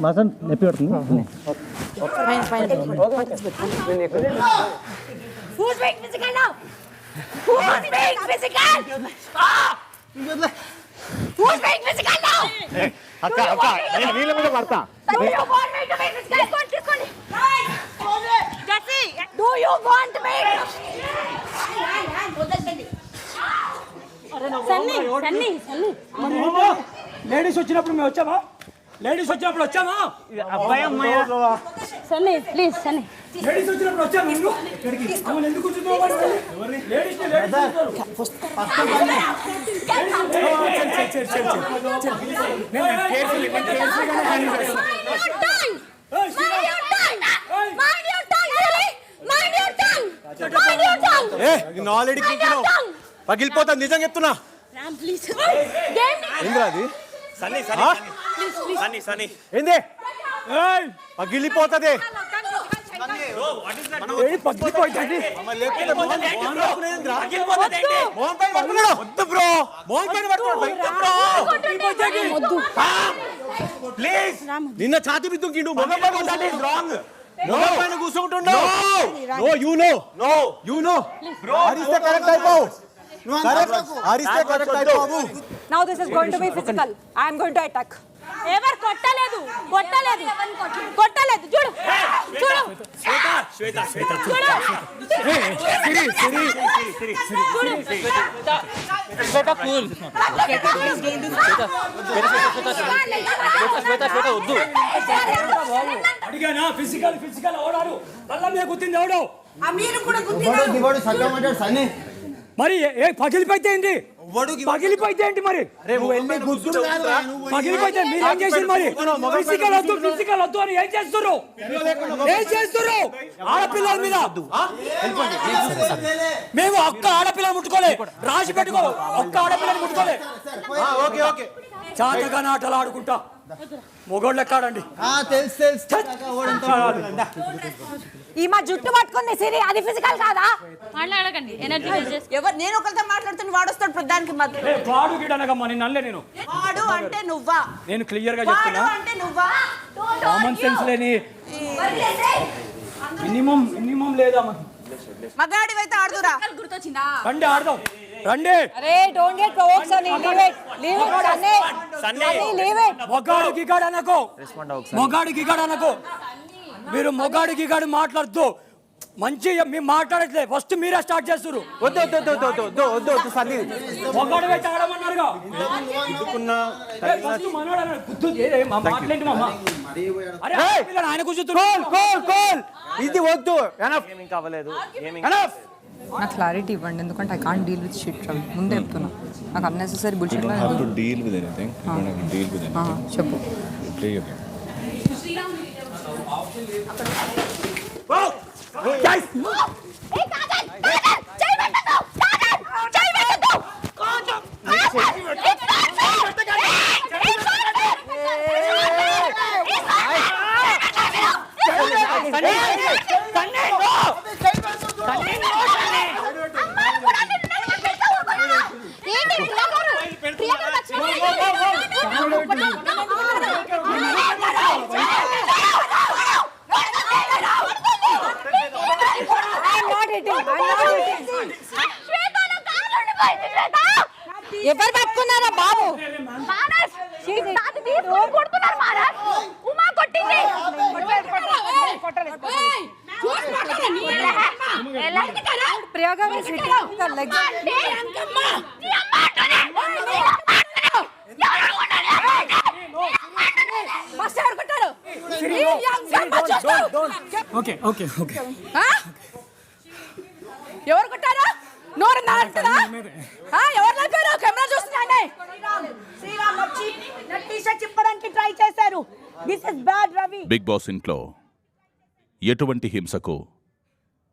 మసన్ నొప్పి పడుతుంది. Who's being physical now? Who's being physical? Who's being physical now? అక్క నేను వీళ్ళ మీద పడతా. Do you want me to be physical? తీసుకోండి. Jesse, do you want me? Sunny ladies వచ్చినప్పుడు మేము వచ్చామా? లేడీస్ వచ్చినప్పుడు వచ్చామా? అబ్బాయి అమ్మాయి సన్నీ ప్లీజ్ సన్నీ లేడీస్ వచ్చినప్పుడు వచ్చాము. ఎందుకు కూర్చున్నావు? లేడీస్ ఆల్రెడీ పగిలిపోతా. నిజంగా చెప్తున్నా. ఏంద్రా అది? ఏంది పగిలిపోతుంది? నిన్న ఛాతి బిద్దుకిండు పైన కూర్చుంటున్నావు. Now this is going to be physical. I am going to attack. ఎవరు కొట్టలేదు చూడు అడిగానా? ఫిజికల్ ఓడారు. మళ్ళా మీద గుర్తింది ఎవడు? మరి పగిలిపోయింది. పగిలిపోతే ఏంటి మరి? పగిలిపోతే మీరు ఏం చేసింది మరి? ఫిజికల్ వద్దు అని ఏం చేస్తున్నారు? ఆడపిల్లల మీద మేము ఒక్క ఆడపిల్లని ముట్టుకోలే, రాసి పెట్టుకో, ఒక్క ఆడపిల్లని ముట్టుకోలే. చాతగా నాటలు ఆడుకుంటా మొగోళ్ళు ఎక్కాడండి. ఈ మా జుట్టు పట్టుకుంది సిరి, అది ఫిజికల్ కాదా? మాట్లాడకండి, ఎనర్జీ ఎవరు నేను ఒకరితో మాట్లాడుతున్నా వాడు వస్తాడు దానికి మధ్య. వాడు గిడనగమ్మా నేను నల్లే. నేను వాడు అంటే నువ్వా? నేను క్లియర్ గా చెప్తున్నా, అంటే నువ్వా? కామన్ సెన్స్ లేని మినిమం లేదా? మగాడి అయితే ఆడుదురా. గుర్తొచ్చిందా? రండి ఆడదాం, రండి. అరే don't get provoked Sunny, leave it Sunny, leave it. మొగాడికి గడనకో, మీరు మొగాడికి గడి మాట్లాడుతూ మంచి మేము మాట్లాడట్లే, ఫస్ట్ మీరే స్టార్ట్ చేస్తారు. వద్దు సన్నీ, మొగాడు అయితే ఆడమన్నారుగా. ఆయన కూర్చుంటారు. ఇది వద్దు, ఇంకా అవ్వలేదు. నాకు క్లారిటీ ఇవ్వండి, ఎందుకంటే I can't deal with shit Ravi, ముందే చెప్తున్నా. నాకు అన్నెసెసరీ బుల్షిట్ చెప్పు. ఎవరు పట్టుకున్నారా బాబు? ఎవరు కొట్టారా? నోరు నాటుదా? ఎవరు లేపారు? కెమెరా చూస్తున్నానే. శ్రీరామ్ వచ్చి నా టీ-షర్ట్ చింపడానికి ట్రై చేశారు. This is bad Ravi. Bigg Boss ఇంట్లో ఎటువంటి హింసకు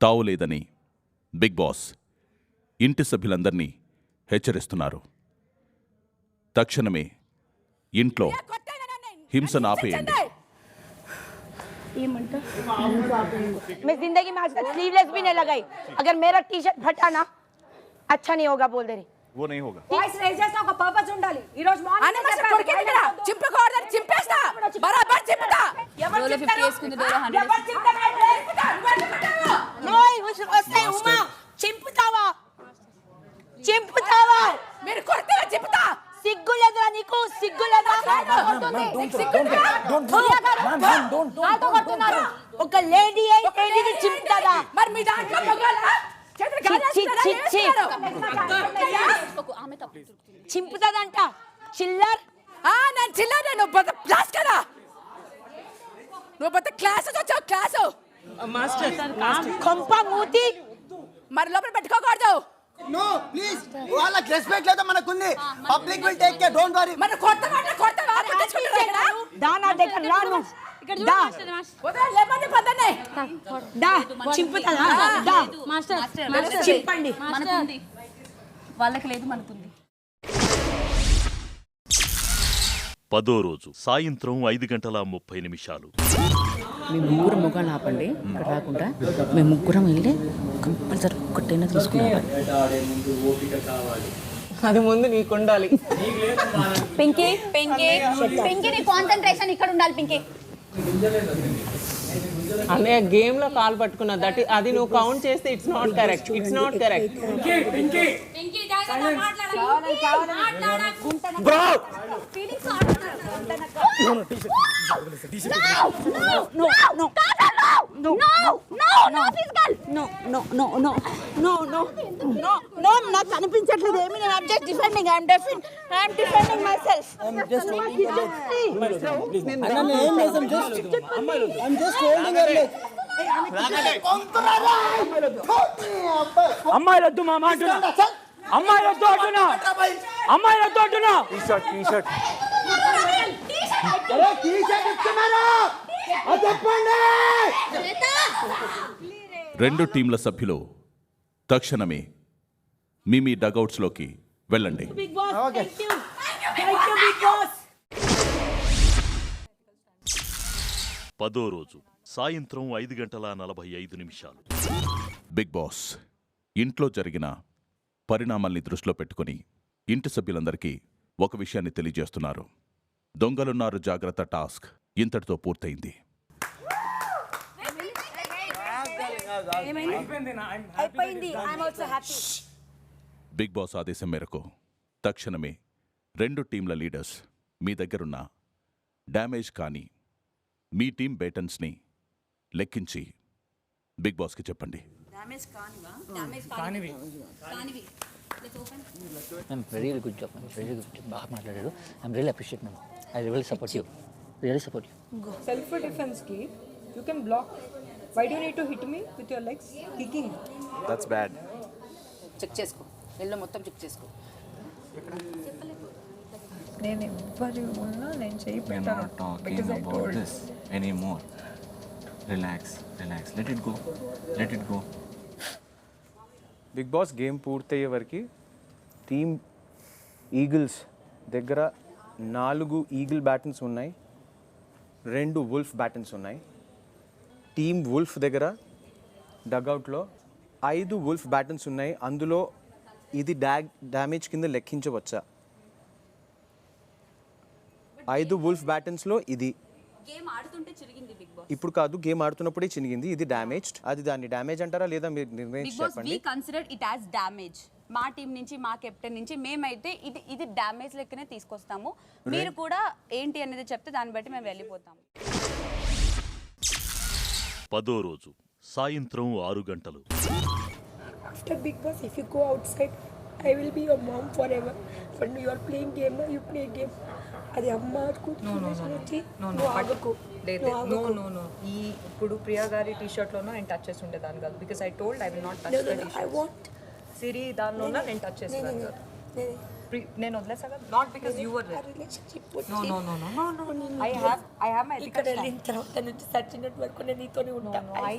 తావులేదని బిగ్ బాస్ ఇంటి సభ్యులందరినీ హెచ్చరిస్తున్నారు. తక్షణమే ఇంట్లో హింసను ఆపేయండి. मैं जिंदगी में आज तक स्लीवलेस भी नहीं लगाई. अगर मेरा टी-शर्ट फटा ना अच्छा नहीं होगा बोल दे रही. वो नहीं होगा. వాయిస్ రేజ్ చేస్తా, ఒక పర్పస్ ఉండాలి. ఈ రోజు మార్నింగ్ చింపుకోవడం చింపేస్తా, బరాబర్ చింపుతా. ఎవరు చింపుతావా? మీరు కొడితే చింపుతా. సిగ్గు లేదురా నీకు? సిగ్గు లేదా? ఒక లేడీ లేడీని చింపుతారా? మరి మీ దాంట్లో చింపుతాదంట. చిల్లర్ నేను చిల్లర్, నువ్వు పెద్ద క్లాస్ కదా, నువ్వు పెద్ద క్లాస్ వచ్చావు. క్లాసు కొంప మూతి మరి లోపల పెట్టుకోకూడదు. నో ప్లీజ్, వాళ్ళకి రెస్పెక్ట్ లేదా మనకుంది. Public will take care, don't worry. మరి కొడతావా? దానా దగ్గర రాను. దా లేపండి పదనే. దా చింపుతాదా? దా మాస్టర్ చింపండి. మనకుంది, వాళ్ళకి లేదు, మనకుంది. 10వ రోజు సాయంత్రం 5:30 మీ ముగ్గురు ముఖాలు ఆపండి, ఇక్కడ రాకుండా. మేము ముగ్గురం వెళ్ళి కంపల్సరీ ఒక్కటైనా తీసుకున్నాం. అది ముందు నీకు ఉండాలి. పింకీ పింకీ పింకీ నీ కాన్సంట్రేషన్ ఇక్కడ ఉండాలి. పింకీ అనే గేమ్ లో కాల్ పట్టుకున్నా, దట్ అది నువ్వు కౌంట్ చేస్తే it's not correct. It's not correct. నాకు అనిపించట్లేదు ఏమి. నేను I'm just defending. I'm defending my self. అమ్మాయిలు వద్దు మా మాట. అమ్మాయిలు వద్దు అంటున్నా, అమ్మాయిలు వద్దు అంటున్నా. టీ షర్ట్ రెండు టీంల సభ్యులు తక్షణమే మీ డగౌట్స్లోకి వెళ్ళండి. పదో రోజు సాయంత్రం 5:45. బిగ్ బాస్ ఇంట్లో జరిగిన పరిణామాల్ని దృష్టిలో పెట్టుకుని ఇంటి సభ్యులందరికీ ఒక విషయాన్ని తెలియజేస్తున్నారు. దొంగలున్నారు జాగ్రత్త టాస్క్ ఇంతటితో పూర్తయింది. బిగ్ బాస్ ఆదేశం మేరకు తక్షణమే రెండు టీంల లీడర్స్ మీ దగ్గరున్న డ్యామేజ్ కాని మీ టీం బేటన్స్ని లెక్కించి బిగ్ బాస్కి చెప్పండి. Very good job, very good, బాగా మాట్లాడారు. I'm real appreciate ma'am. I real support you, real support you. Self defence కి you can block. Why do need to hit me with your legs kicking? That's bad. Check చేసుకో, yellow మొత్తం check చేసుకో. నేను ఎవ్వరి ఉన్నా నేను చేయి పెట్టాను. Anymore. Relax. Let it go. Bigg Boss game పూర్తయ్యే వరకు టీమ్ ఈగిల్స్ దగ్గర 4 ఈగిల్ బ్యాటన్స్ ఉన్నాయి, 2 వుల్ఫ్ బ్యాటన్స్ ఉన్నాయి. టీమ్ వుల్ఫ్ దగ్గర డగౌట్లో 5 వుల్ఫ్ బ్యాటన్స్ ఉన్నాయి. అందులో ఇది డ్యామేజ్ కింద లెక్కించవచ్చా? 5 వుల్ఫ్ బ్యాటన్స్లో ఇది గేమ్ ఆడుతుంటే చిరిగింది బిగ్ బాస్. ఇప్పుడు కాదు, గేమ్ ఆడుతున్నప్పుడే చినిగింది. ఇది డ్యామేజ్డ్. అది దాన్ని డ్యామేజ్ అంటారా లేదా మీరు నిర్ణయించి చెప్పండి. We consider it as damage. మా టీం నుంచి, మా కెప్టెన్ నుంచి మేమైతే ఇది డ్యామేజ్ లెక్కనే తీసుకొస్తాము. మీరు కూడా ఏంటి అనేది చెప్తే దాన్ని బట్టి మేము వెళ్ళిపోతాము. పదో రోజు సాయంత్రం 6 After Big Boss, if you go outside, I will be your mom forever. When you are playing game, you play game. అది అమ్మ ఈ ఇప్పుడు ప్రియా గారి టీ షర్ట్లోనో నేను టచ్ చేసి ఉండేదాన్ని కాదు. Because I told I will not touch the T-shirt. Siri దానిలోన నేను టచ్ చేసేదాన్ని కాదు. నేను వదిలేసా కదా, not because you were there. I have my ethical stand. తర్వాత నుంచి సచ్చినట్టు వరకు నేను నీతోనే ఉంటా. I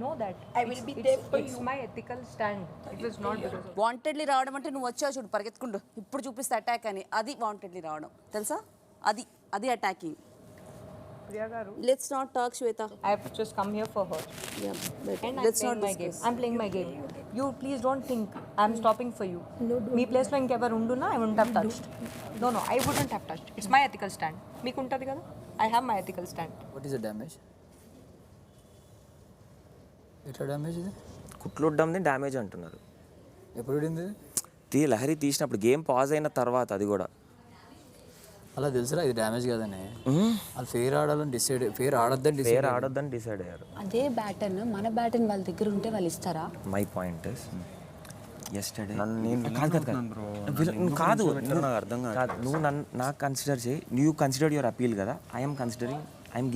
know that I will be there for you. My ethical stand. It was not because wantedly రావడం అంటే నువ్వు వచ్చావు చూడు పరిగెత్తుకుంటూ ఇప్పుడు చూపిస్తే అటాక్ అని, అది వాంటెడ్లీ రావడం తెలుసా? అది అటాకింగ్. ప్రియా గారు, let's not talk Shweta. I have just come here for her. And Let's I'm not playing my game. discuss. I'm playing my game. You please don't think I'm stopping for you. మీ ప్లేస్లో ఇంకెవరు ఉండున్నా I wouldn't have touched. No, I wouldn't have touched. It's my ethical stand. మీకు ఉంటుంది కదా, I have my ethical stand. What is the damage? ఎట్లా damage ఇది? కుట్లుడ్డంది damage అంటున్నారు. ఎప్పుడు పడింది? లహరి తీసినప్పుడు గేమ్ పాజ్ అయిన తర్వాత, అది కూడా అలా తెలుసురా ఇది డ్యామేజ్ కాదని. వాళ్ళు ఫేర్ ఆడొద్దని డిసైడ్ అయ్యారు. అదే బ్యాటన్ మన బ్యాటన్ వాళ్ళ దగ్గర ఉంటే వాళ్ళు ఇస్తారా? మై పాయింట్ ఇస్ ఎస్టర్డే కాదు నాకు అర్థం కాదు. నువ్వు నాకు కన్సిడర్ చేయి. యూ కన్సిడర్ యువర్ అపీల్ కదా. I'm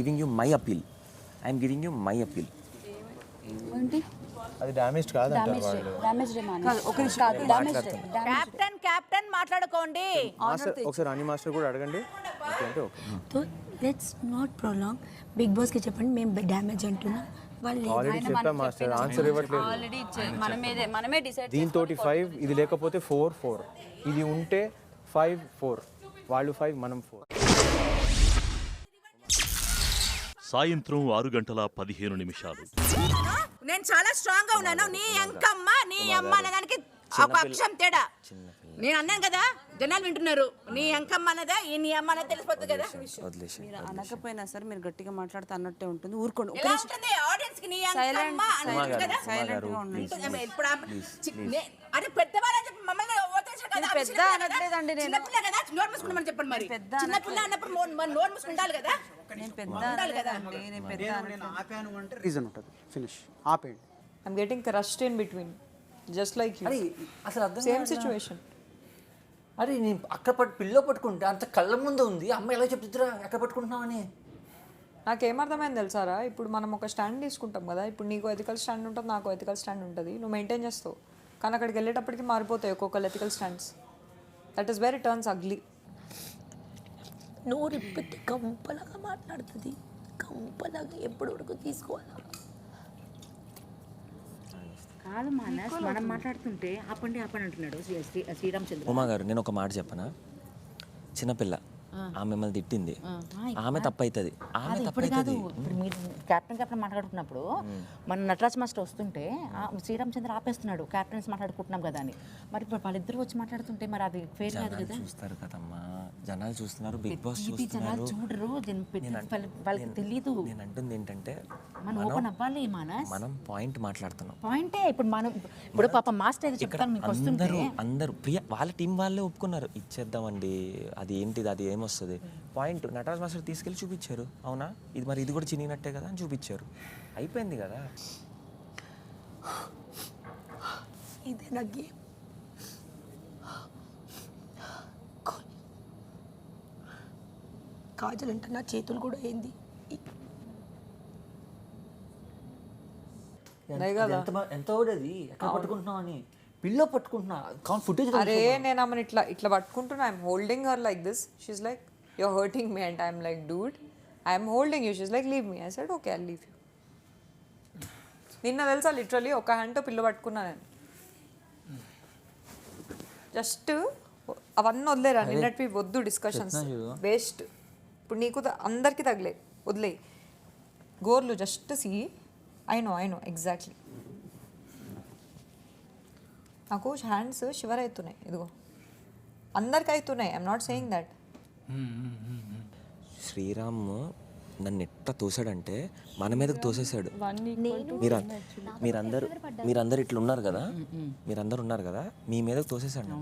giving you my appeal. ఏంటి అది డ్యామేజ్ కాదు అంటారు వాళ్ళు. కెప్టెన్ మాట్లాడుకోండి. ఒకసారి అన్ని మాస్టర్ కూడా అడగండి. So let's not prolong. Bigg బాస్కి చెప్పండి మేము డ్యామేజ్ అంటున్నాం. వాళ్ళు ఆల్రెడీ చెప్పా మాస్టర్, ఆన్సర్ ఇవ్వట్లేదు. ఆల్రెడీ మనమే డిసైడ్. దీంతో 5, ఇది లేకపోతే 4, ఇది ఉంటే 5, 4, వాళ్ళు 5, మనం 4. సాయంత్రం 6:15. నేను చాలా స్ట్రాంగ్ గా ఉన్నాను. నీ అంకమ్మ నీ అమ్మ అన్నదానికి ఒక అక్షరం తేడా. నేను అన్నాను కదా, జనాలు వింటున్నారు. నీ అంకమ్మ అన్నదా నీ అమ్మ అన్నది తెలిసిపోతుంది కదా. మీరు అనకపోయినా సరే మీరు గట్టిగా మాట్లాడితే అన్నట్టే ఉంటుంది. ఊరుకోండి. ఆడియన్స్ కి నీ అంకమ్మ అన్నది కదా. సైలెంట్ గా ఉండండి. ఇప్పుడు అరే పెద్దవాళ్ళ మమ్మల్ని పెద్ద అనట్లేదండి. నేను చిన్నపిల్ల కదా, నోరు మూసుకుంటామని చెప్పండి. మరి చిన్నపిల్ల అన్నప్పుడు నోరు మూసుకుంటారు కదా. నేను పెద్ద కదా అండి. నేను పెద్ద ఆపాను అంటే రీజన్ ఉంటుంది. ఫినిష్ ఆపేయండి. I'm getting crushed in between. Just like you. అసలు అర్థం Same situation. అరే నేను అక్కడ పిల్లో పట్టుకుంటే అంత కళ్ళ ముందు ఉంది, అమ్మాయి ఎలా చెప్తురా ఎక్కడ పట్టుకుంటున్నామని. నాకేమర్థమైంది తెలుసారా, ఇప్పుడు మనం ఒక స్టాండ్ తీసుకుంటాం కదా. ఇప్పుడు నీకు ఎథికల్ స్టాండ్ ఉంటుంది, నాకు ఎథికల్ స్టాండ్ ఉంటుంది. నువ్వు మెయింటైన్ చేస్తావు. కానీ అక్కడికి వెళ్ళేటప్పటికి మారిపోతాయి ఒక్కొక్క ethical stands. That is where it turns ugly. నోరు పెట్టి కంపలాగా మాట్లాడుతుంది, కంపలాగా ఎప్పుడు వరకు తీసుకోవాలా? కాదు మానస్, మనం మాట్లాడుతుంటే ఆపండి ఆపండి అంటున్నాడు శ్రీరామచంద్ర. ఉమా గారు, నేను ఒక మాట చెప్పనా? చిన్నపిల్ల ఆమె మిమ్మల్ని తిట్టింది, ఆమె తప్పవుతుంది, ఆమె తప్పవుతుంది. ఇప్పుడు మీరు కెప్టెన్ మాట్లాడుతున్నప్పుడు మన నటరాజ్ మాస్టర్ వస్తుంటే శ్రీరామచంద్ర ఆపేస్తున్నాడు, కెప్టెన్స్ మాట్లాడుకుంటున్నాం కదా అని. మరి ఇప్పుడు వాళ్ళిద్దరు వచ్చి మాట్లాడుతుంటే మరి అది ఫెయిర్ కాదు కదా. చూస్తారు కదమ్మా, జనాలు చూస్తున్నారు, బిగ్ బాస్ చూస్తున్నారు, చూడరు, వాళ్ళకి తెలియదు. నేను అంటుంది ఏంటంటే మనం ఓపెన్ అవ్వాలి మానస్. మనం పాయింట్ మాట్లాడుతున్నాం. పాయింటే ఇప్పుడు మనం ఇప్పుడు పాప మాస్టర్ ఏదో చెప్తాను మీకు వస్తుంటే అందరూ ప్రియ వాళ్ళ టీం వాళ్ళే ఒప్పుకున్నారు, ఇచ్చేద్దామండి, అది ఏంటిది, అది ఏమొస్తుంది పాయింట్. నటరాజ్ మాస్టర్ తీసుకెళ్ళి చూపించారు, అవునా ఇది మరి ఇది కూడా చినిగినట్టే కదా అని చూపించారు, అయిపోయింది కదా. ఇదే నా గేమ్. కాజల్ అంటే నా చేతులు కూడా ఏంది. ఎంత ఓడేది ఎక్కడ పట్టుకుంటున్నావు అని పిల్లో పట్టుకుంటున్నా ఫుటేజ్. అరే నేను ఆమెను ఇట్లా ఇట్లా పట్టుకుంటున్నా, I'm holding her like this, she's like you're hurting me and I'm like dude I'm holding you, she's like leave me. I said okay I leave you. నిన్న తెలుసా లిటరలీ ఒక హ్యాండ్తో పిల్ల పట్టుకున్నా నేను. జస్ట్ అవన్నీ వదిలేరా, నిన్నటివి వద్దు డిస్కషన్స్, వేస్ట్. ఇప్పుడు నీకు అందరికీ తగిలే, వదిలే గోర్లు. Just see I know exactly. నాకు హ్యాండ్స్ షివర్ అవుతున్నాయి, ఇదిగో అందరికి అవుతున్నాయి. I'm not saying that. Sriram నన్ను ఎట్లా తోసాడంటే మన మీదకి తోసేసాడు. మీరందరూ ఇట్లా ఉన్నారు కదా, మీరందరూ ఉన్నారు కదా, మీ మీదకి తోసేసాడు.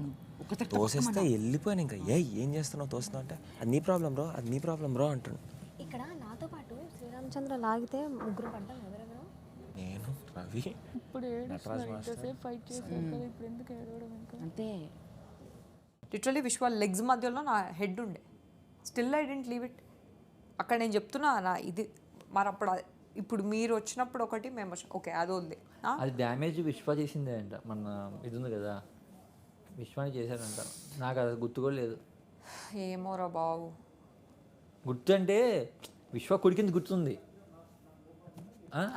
తోసేస్తే వెళ్ళిపోయాను. ఇంకా ఏం చేస్తున్నావు తోస్తున్నావు అంటే, అది నీ ప్రాబ్లం బ్రో, అది నీ ప్రాబ్లం బ్రో అంటాడు. ఇక్కడ నాతో పాటు శ్రీరామచంద్ర లాగితే ముగ్గురు పడ్డాం. ఎవరెవరు? నేను, రవి, నటరాజ్ మాస్టర్. అంతే. లిటరలీ విశ్వ లెగ్స్ మధ్యలో నా హెడ్ ఉండే, still I didn't leave it. అక్కడ నేను చెప్తున్నా నా ఇది మరి అప్పుడు ఇప్పుడు మీరు వచ్చినప్పుడు ఒకటి మేము ఓకే అది వద్దే. అది డ్యామేజ్ విశ్వ చేసిందే అంట, మన ఇది ఉంది కదా విశ్వాన్ని చేశారంట. నాకు అది గుర్తు కూడా లేదు. ఏమోరా బాబు, గుర్తు అంటే విశ్వ కొడికింది గుర్తుంది.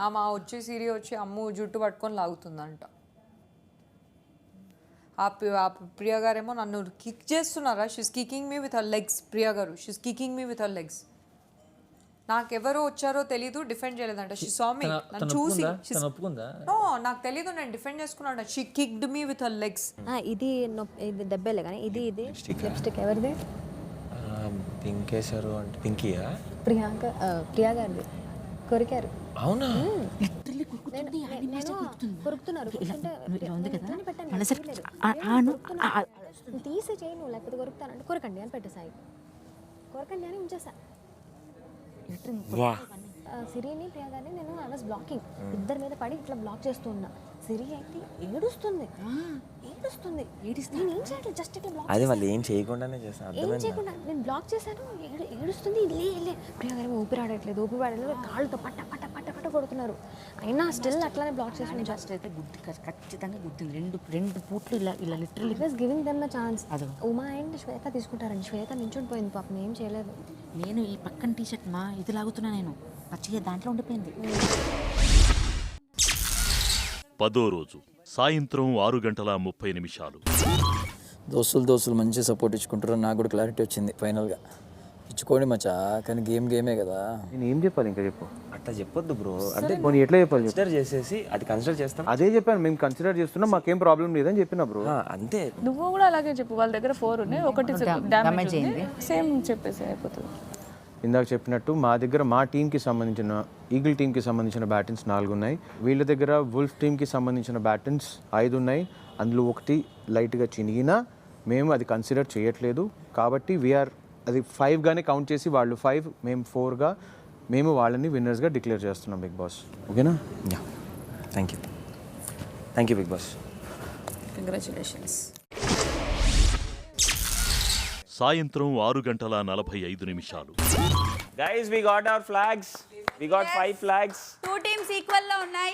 ఆమె వచ్చి సిరి వచ్చి అమ్ము జుట్టు పట్టుకొని లాగుతుందంట. ఆ ప్రియా గారేమో నన్ను కిక్ చేస్తున్నారా, she's kicking me with her legs. Priya garu she's kicking me with her legs. నాకెవరో వచ్చారో తెలీదు, డిఫెండ్ చేయలేదంట. షీ సా మీ, నన్ను చూసి నో నాకు తెలీదు, నేను డిఫెండ్ చేసుకున్నాను. She kicked me with her legs. ఇది ఇది డబ్బేలే కానీ ఇది లిప్స్టిక్ ఎవరిది? పింకేశారు అంటే పింకీయా? ప్రియా గారిది కొరికారు. అవునా? కొరుకుతున్నారు. తీసి చేయి నువ్వు, లేకపోతే కొరుకుతానంటే కొరకండి అని పెట్టేసాయి. కొరకండి అని ఉంచేసా. సిరిని ప్రియా గారిని నేను ఐ వాజ్ బ్లాకింగ్, ఇద్దరి మీద పడి ఇట్లా బ్లాక్ చేస్తూ ఉన్నా. సిరి అయితే ఏడుస్తుంది. నేను ఏం చేయట్లేదు, జస్ట్ ఇట్లా బ్లాక్. అదే వాళ్ళు ఏం చేయకుండానే చేస్తాను, ఏం చేయకుండా నేను బ్లాక్ చేశాను. ఏడుస్తుంది. లే ప్రియా గారు ఊపిరాడట్లేదు, కాళ్ళతో పట్ట పట్ట పట్ట పట్ట కొడుతున్నారు. అయినా స్టిల్ అట్లానే బ్లాక్ చేసి జస్ట్ అయితే గుద్ది ఖచ్చితంగా గుద్దింది. రెండు పూట్లు ఇలా literally was giving them the chance. Uma and Shweta తీసుకుంటారండి. శ్వేత నించుని పోయింది పాపం, ఏం చేయలేదు. నేను ఈ పక్కన టీషర్ట్ మా ఇది లాగుతున్నా, నేను పచ్చిగా దాంట్లో ఉండిపోయింది. 10వ రోజు సాయంత్రం 6:30 దోస్తులు మంచి సపోర్ట్ ఇచ్చుకుంటారు. నాకు కూడా క్లారిటీ వచ్చింది ఫైనల్గా. ఇచ్చుకోండి మచ్చా, కానీ గేమే కదా. నేను ఏం చెప్పాలి ఇంకా చెప్పు. అట్లా చెప్పొద్దు బ్రో, అంటే పోనీ ఎట్లా చెప్పాలి? కన్సిడర్ చేసేసి అది కన్సిడర్ చేస్తాం. అదే చెప్పాను, మేము కన్సిడర్ చేస్తున్నాం, మాకేం ప్రాబ్లం లేదని చెప్పిన బ్రో. అంతే. నువ్వు కూడా అలాగే చెప్పు. వాళ్ళ దగ్గర 4 ఉన్నాయి, ఒకటి డ్యామేజ్ అయింది, సేమ్ చెప్పేసి అయిపోతుంది. ఇందాక చెప్పినట్టు మా దగ్గర మా టీంకి సంబంధించిన ఈగిల్ టీంకి సంబంధించిన బ్యాటన్స్ 4 ఉన్నాయి. వీళ్ళ దగ్గర వుల్ఫ్ టీంకి సంబంధించిన బ్యాటన్స్ 5 ఉన్నాయి. అందులో ఒకటి లైట్గా చినిగినా మేము అది కన్సిడర్ చేయట్లేదు. కాబట్టి వీఆర్ అది 5గానే కౌంట్ చేసి వాళ్ళు 5 మేము 4గా మేము వాళ్ళని విన్నర్స్గా డిక్లేర్ చేస్తున్నాం బిగ్ బాస్. ఓకేనా? Thank you Bigg Boss. Congratulations. సాయంత్రం 6:45. Guys, we got our flags. We got 5 flags. 2 teams equal లో ఉన్నాయి.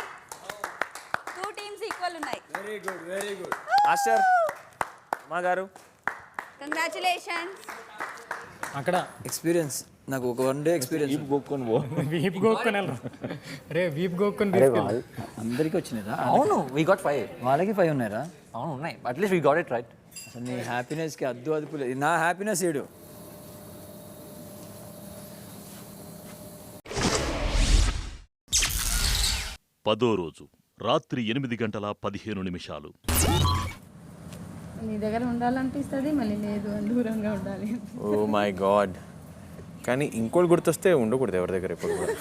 2 teams equal వాళ్ళు ఉన్నాయి. మాస్టర్ మా గారు కంగ్రాచులేషన్స్. అక్కడ ఎక్స్పీరియన్స్ నాకు ఒక 1 డే ఎక్స్పీరియన్స్. వీప్ గోక్కొని రే వీప్ గోక్కొని అందరికీ వచ్చినాయిరా? అవును, వీ గాట్ 5. వాళ్ళకి 5 ఉన్నాయిరా? అవును ఉన్నాయి, at least we got it right. అసలు నీ హ్యాపీనెస్కి అదుపు లేదు. నా హ్యాపీనెస్ ఏడు. పదో రోజు రాత్రి 8:15 నీ దగ్గర ఉండాలనిపిస్తుంది, మళ్ళీ లేదు దూరంగా ఉండాలి. Oh my god. కానీ ఇంకోటి గుర్తొస్తే ఉండకూడదు ఎవరి దగ్గర ఎప్పుడు కూడా.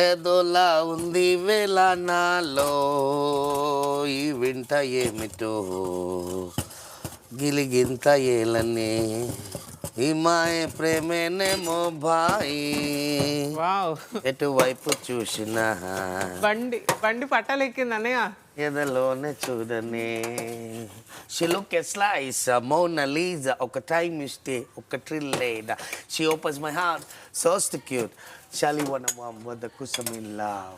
ఏదోలా ఉంది వేళ నాలో ఈ వింట ఏమిటో గిలిగింత ఏలనే ఈ మాయ ప్రేమేనేమో బాయి ఎటువైపు చూసినా బండి పట్టాలెక్కింది అన్నయ్య. ఎదలోనే చూడనే షిలుక్ స్లైస్ మోనలీజా ఒక టైం ఇస్తే ఒక ట్రిల్లేదా she opens my heart so cute షాలి వన్ ద కుసమ్ ఇన్ లవ్